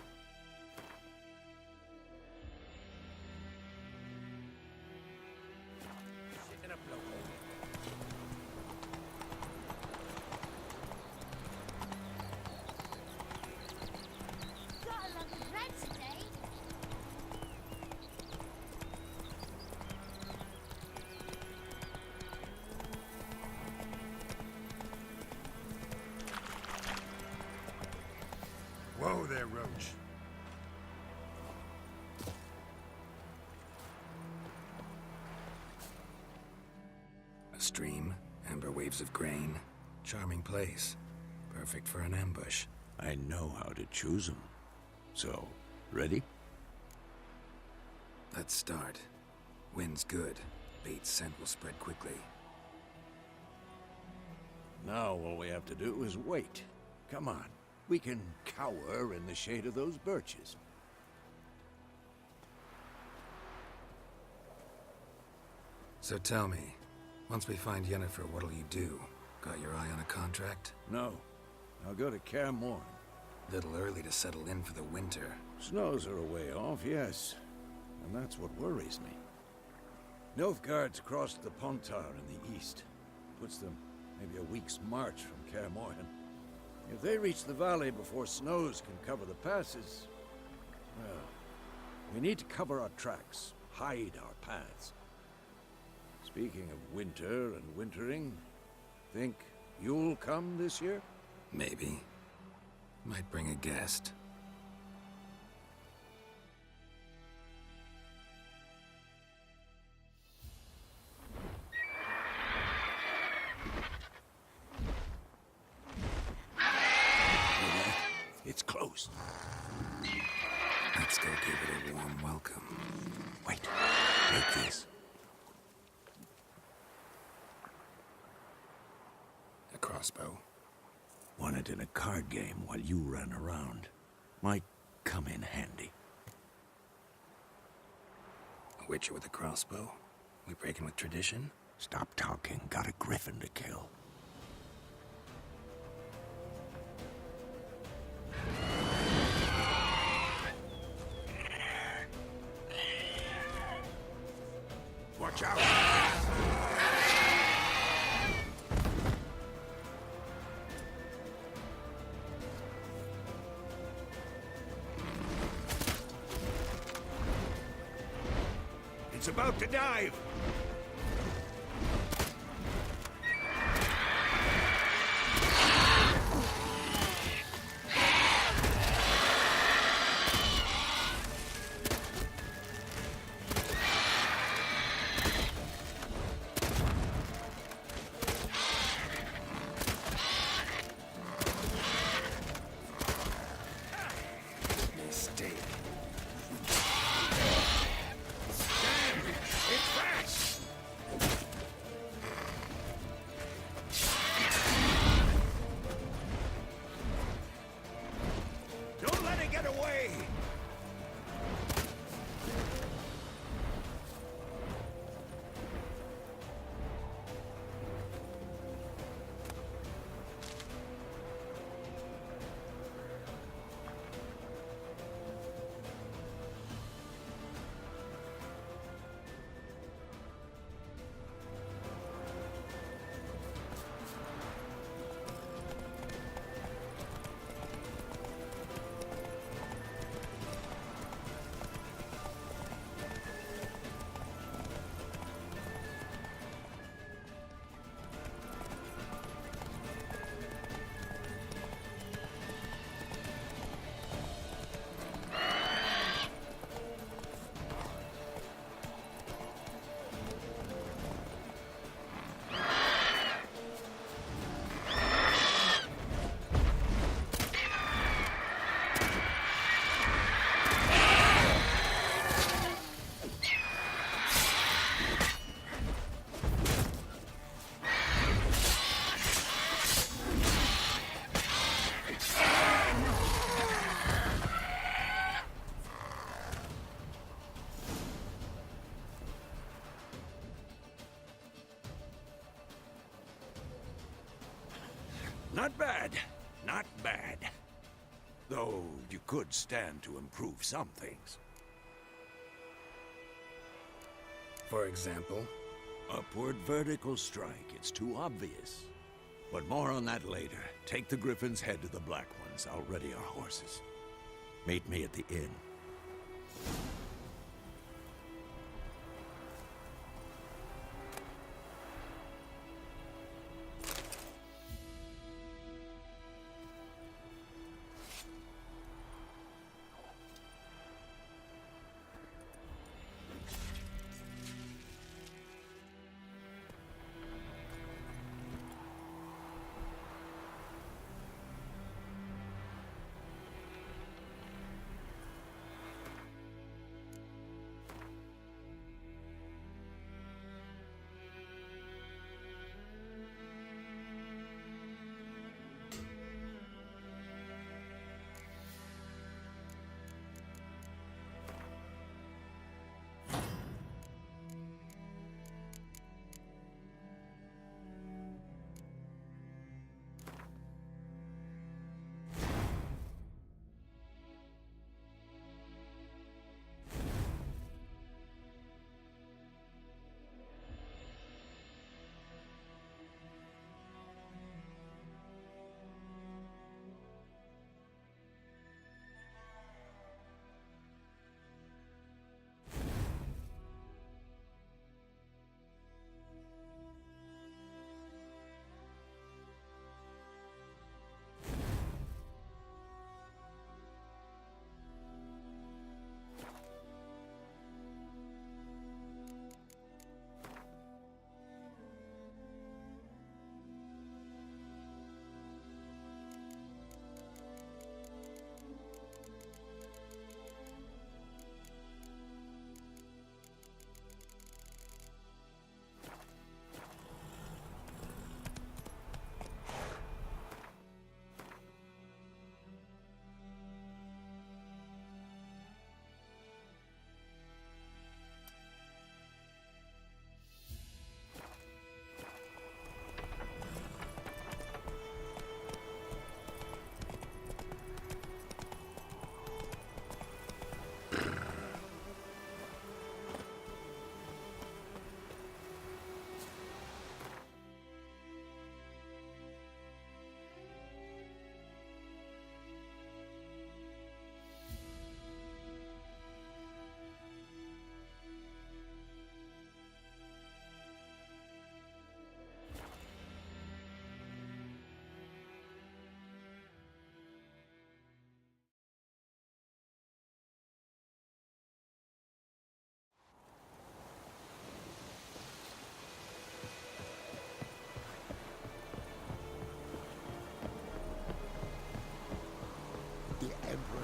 Whoa there, Roach. A stream, amber waves of grain. Charming place. Perfect for an ambush. I know how to choose them. So, ready? Let's start. Wind's good. Bait's scent will spread quickly. Now all we have to do is wait. Come on. We can cower in the shade of those birches. So tell me, once we find Yennefer, what'll you do? Got your eye on a contract? No. I'll go to Kaer Morhen. Little early to settle in for the winter. Snows are a way off, yes. And that's what worries me. Nilfgaard's crossed the Pontar in the east. Puts them maybe a week's march from Kaer Morhen. If they reach the valley before snows can cover the passes, well, we need to cover our tracks, hide our paths. Speaking of winter and wintering, think you'll come this year? Maybe. Might bring a guest. crows. Let's go give it a warm welcome. Wait, take this. A crossbow. Won it in a card game while you ran around. Might come in handy. A witcher with a crossbow? We breaking with tradition? Stop talking. Got a griffin to kill. Watch out! It's about to dive! Not bad. Not bad. Though you could stand to improve some things. For example? Upward vertical strike. It's too obvious. But more on that later. Take the Griffin's head to the Black Ones. I'll ready our horses. Meet me at the inn.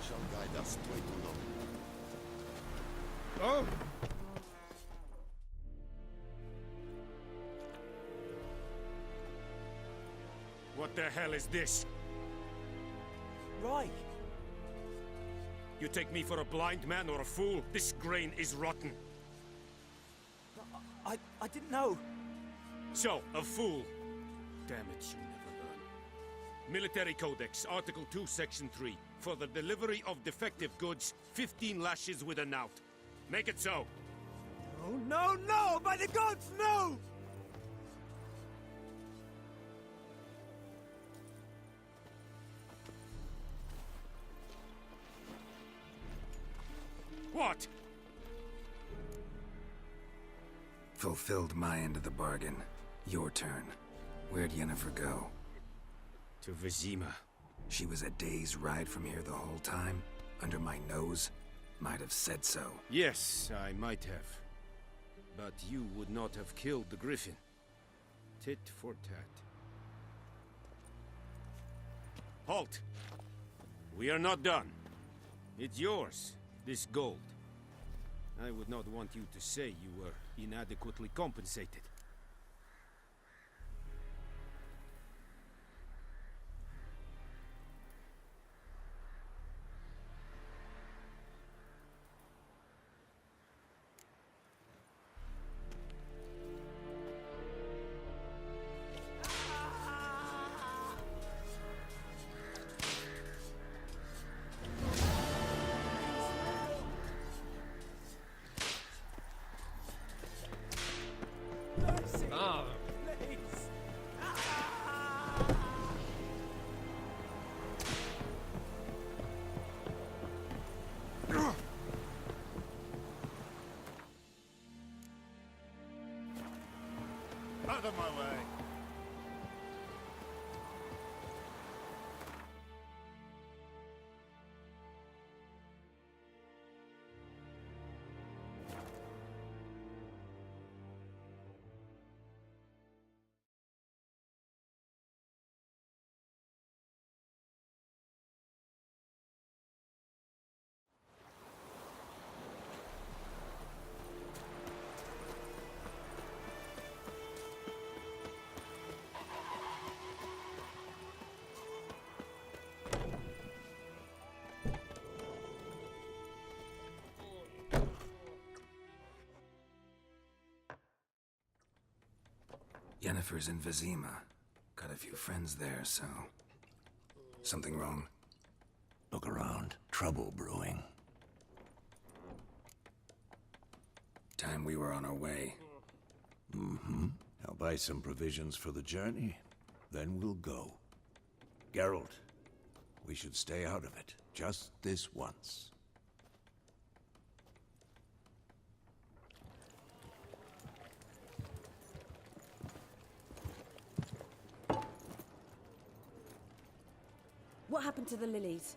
shall guide us to Itulo. Oh! What the hell is this? Right. You take me for a blind man or a fool? This grain is rotten. I didn't know. So, a fool. Damn it, you never learn. Military Codex, Article 2, Section 3. For the delivery of defective goods, 15 lashes with a knout. Make it so. Oh, no, no! By the gods, no! What? Fulfilled my end of the bargain. Your turn. Where'd Yennefer go? To Vizima. She was a day's ride from here the whole time? Under my nose? Might have said so. Yes, I might have. But you would not have killed the griffin. Tit for tat. Halt! We are not done. It's yours, this gold. I would not want you to say you were inadequately compensated. Out of my way. Yennefer's in Vizima. Got a few friends there, so... Something wrong? Look around. Trouble brewing. Time we were on our way. Mm-hmm. I'll buy some provisions for the journey. Then we'll go. Geralt, we should stay out of it. Just this once. What happened to the lilies?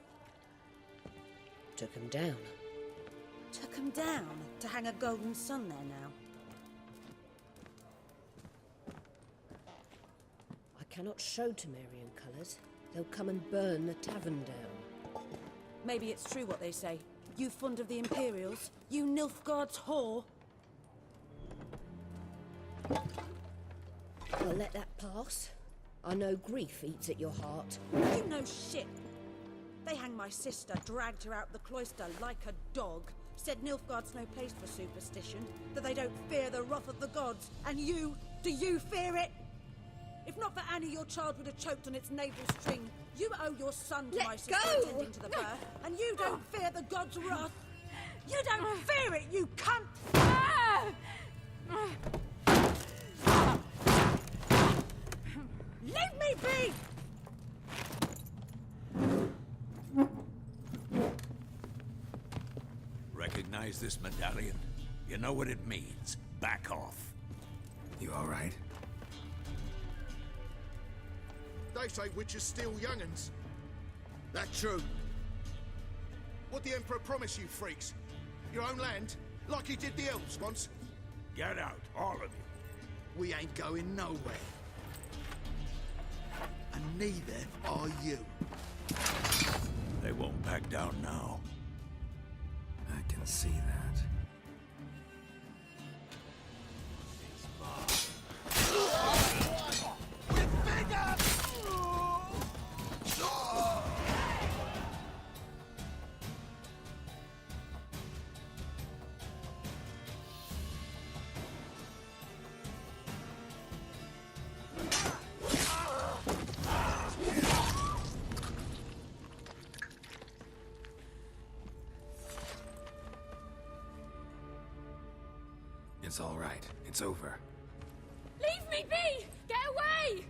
Took him down. Took them down to hang a golden sun there now. I cannot show Temerian colours. They'll come and burn the tavern down. Maybe it's true what they say. You fond of the Imperials? You Nilfgaard's whore? I'll let that pass. I know grief eats at your heart. You know shit. They hanged my sister, dragged her out the cloister like a dog. Said Nilfgaard's no place for superstition, that they don't fear the wrath of the gods. And you, do you fear it? If not for Annie, your child would have choked on its navel string. You owe your son to my sister attending to the birth, and you don't fear the gods' wrath. You don't fear it, you cunt! Leave me be! Recognize this medallion? You know what it means. Back off. You all right? They say witches steal young'uns. That true? What the Emperor promise you, freaks? Your own land? Like he did the elves once? Get out, all of you. We ain't going nowhere. And neither are you. They won't pass back down now. I can see that. It's all right. It's over. Leave me be! Get away!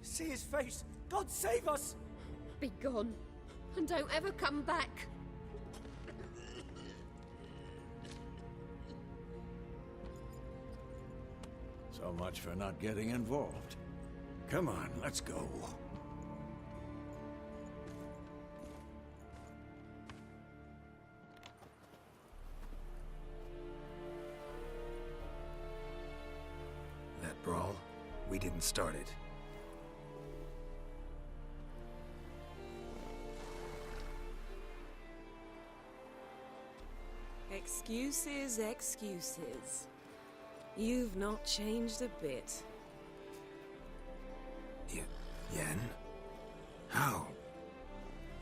See his face! God save us! Be gone, and don't ever come back. So much for not getting involved. Come on, let's go. That brawl, we didn't start it. Excuses, excuses. You've not changed a bit. Yen? How?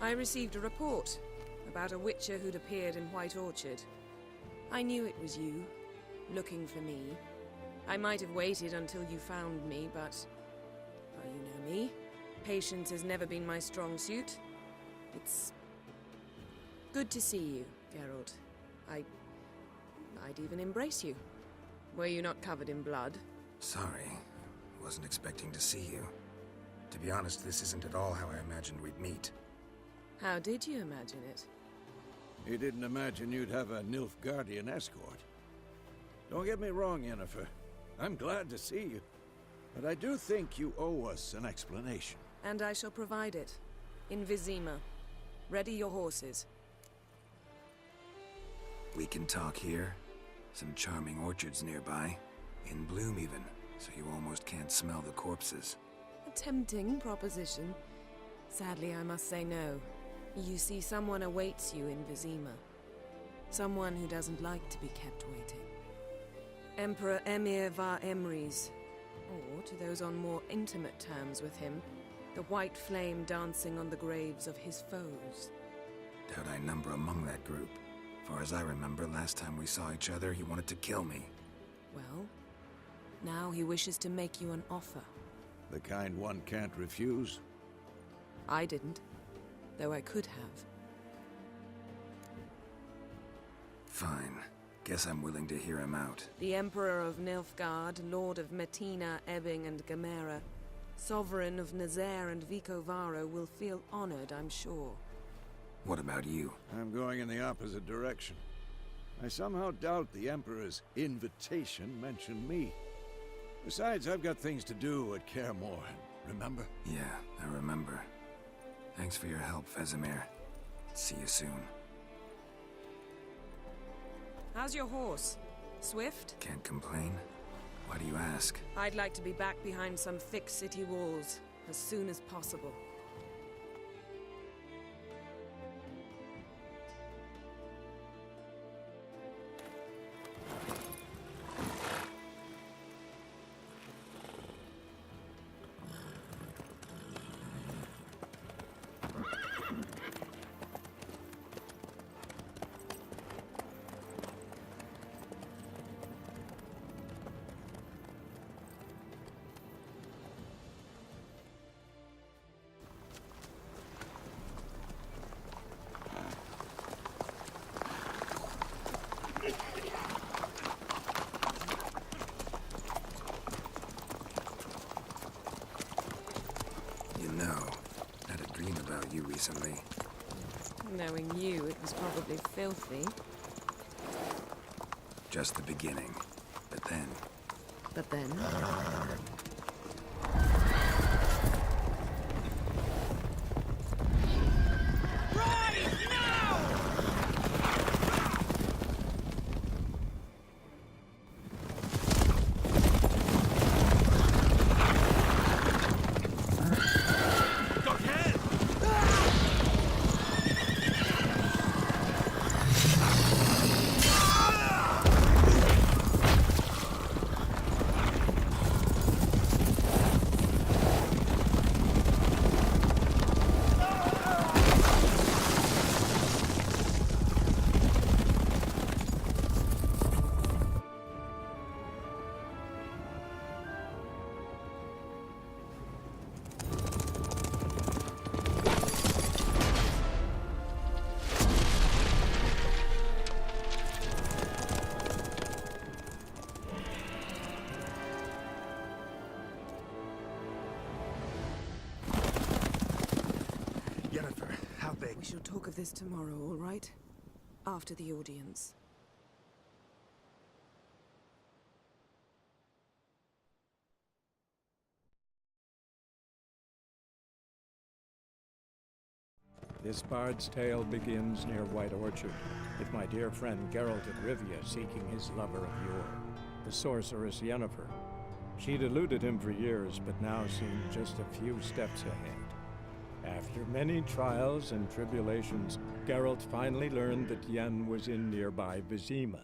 I received a report about a witcher who'd appeared in White Orchard. I knew it was you, looking for me. I might have waited until you found me, but... well, you know me. Patience has never been my strong suit. It's... good to see you, Geralt. I'd even embrace you. Were you not covered in blood? Sorry. Wasn't expecting to see you. To be honest, this isn't at all how I imagined we'd meet. How did you imagine it? You didn't imagine you'd have a Nilfgaardian escort. Don't get me wrong, Yennefer. I'm glad to see you. But I do think you owe us an explanation. And I shall provide it. In Vizima. Ready your horses. We can talk here. Some charming orchards nearby. In bloom even, so you almost can't smell the corpses. A tempting proposition. Sadly, I must say no. You see, someone awaits you in Vizima. Someone who doesn't like to be kept waiting. Emperor Emir var Emrys. Or, to those on more intimate terms with him, the white flame dancing on the graves of his foes. Doubt I number among that group. Far as I remember, last time we saw each other, he wanted to kill me. Well, now he wishes to make you an offer. The kind one can't refuse? I didn't, though I could have. Fine. Guess I'm willing to hear him out. The Emperor of Nilfgaard, Lord of Metina, Ebbing and Gamera, Sovereign of Nazaire and Vicovaro will feel honored, I'm sure. What about you? I'm going in the opposite direction. I somehow doubt the Emperor's invitation mentioned me. Besides, I've got things to do at Kaer Morhen, remember? Yeah, I remember. Thanks for your help, Vesemir. See you soon. How's your horse? Swift? Can't complain. Why do you ask? I'd like to be back behind some thick city walls as soon as possible. You recently. Knowing you, it was probably filthy. Just the beginning. But then... But then? beg. We shall talk of this tomorrow, all right? After the audience. This bard's tale begins near White Orchard, with my dear friend Geralt of Rivia seeking his lover of yore, the sorceress Yennefer. She'd eluded him for years, but now seemed just a few steps ahead. After many trials and tribulations, Geralt finally learned that Yen was in nearby Vizima.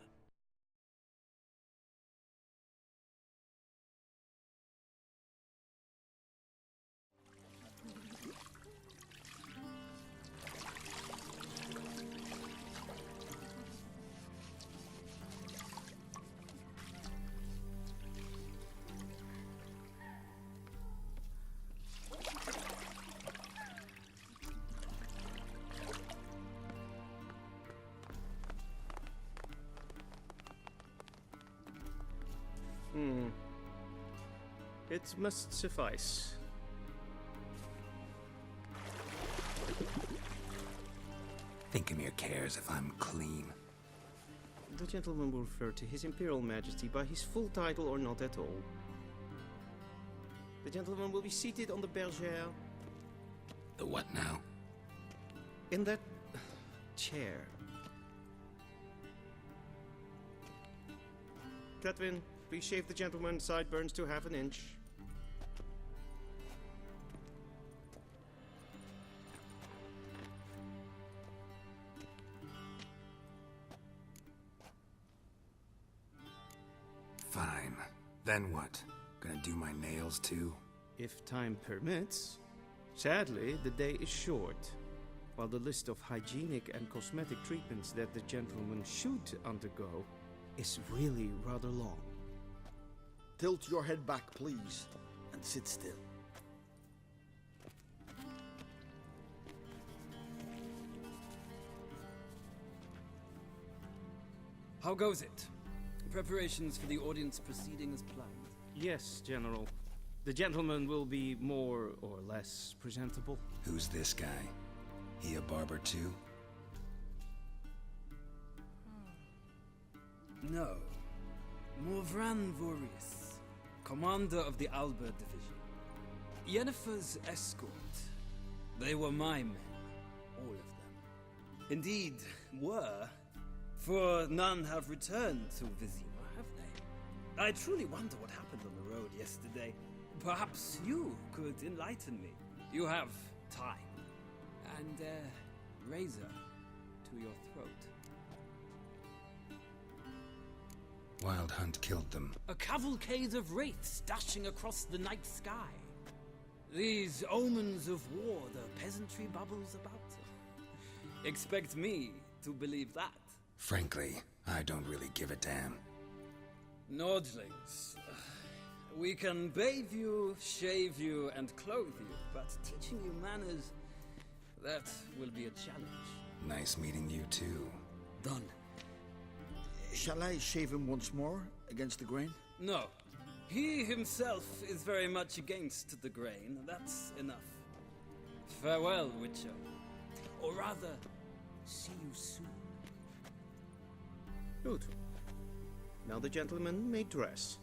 It must suffice. Thinkemere cares if I'm clean. The gentleman will refer to His Imperial Majesty by his full title or not at all. The gentleman will be seated on the bergère. The what now? In that chair. Catwin, please shave the gentleman's sideburns to half an inch. Fine. Then what? Gonna do my nails too? If time permits. Sadly, the day is short. While the list of hygienic and cosmetic treatments that the gentleman should undergo is really rather long. Tilt your head back, please, and sit still. How goes it? Preparations for the audience proceeding as planned? Yes, General. The gentleman will be more or less presentable. Who's this guy? He a barber too? No. Morvran Vorius, commander of the Alba Division. Yennefer's escort. They were my men, all of them. Indeed, were. For none have returned to Vizima, have they? I truly wonder what happened on the road yesterday. Perhaps you could enlighten me. You have time. And a razor to your throat. Wild Hunt killed them. A cavalcade of wraiths dashing across the night sky. These omens of war the peasantry bubbles about. Expect me to believe that. Frankly, I don't really give a damn. Nordlings. We can bathe you, shave you, and clothe you, but teaching you manners, that will be a challenge. Nice meeting you too. Done. Shall I shave him once more, against the grain? No. He himself is very much against the grain. That's enough. Farewell, Witcher. Or rather, see you soon. Good. Now the gentleman may dress.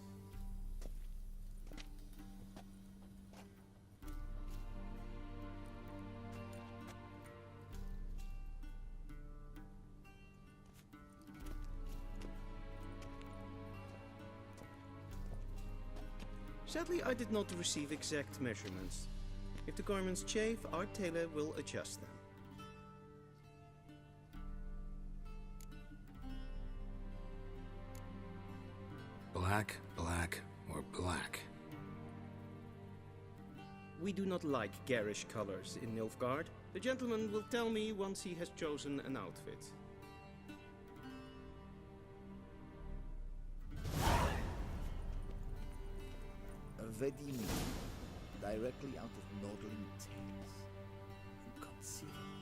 Sadly, I did not receive exact measurements. If the garments chafe, our tailor will adjust them. Black, black, or black? We do not like garish colors in Nilfgaard. The gentleman will tell me once he has chosen an outfit. A Vedimi, directly out of Nordling tales. You can't see it.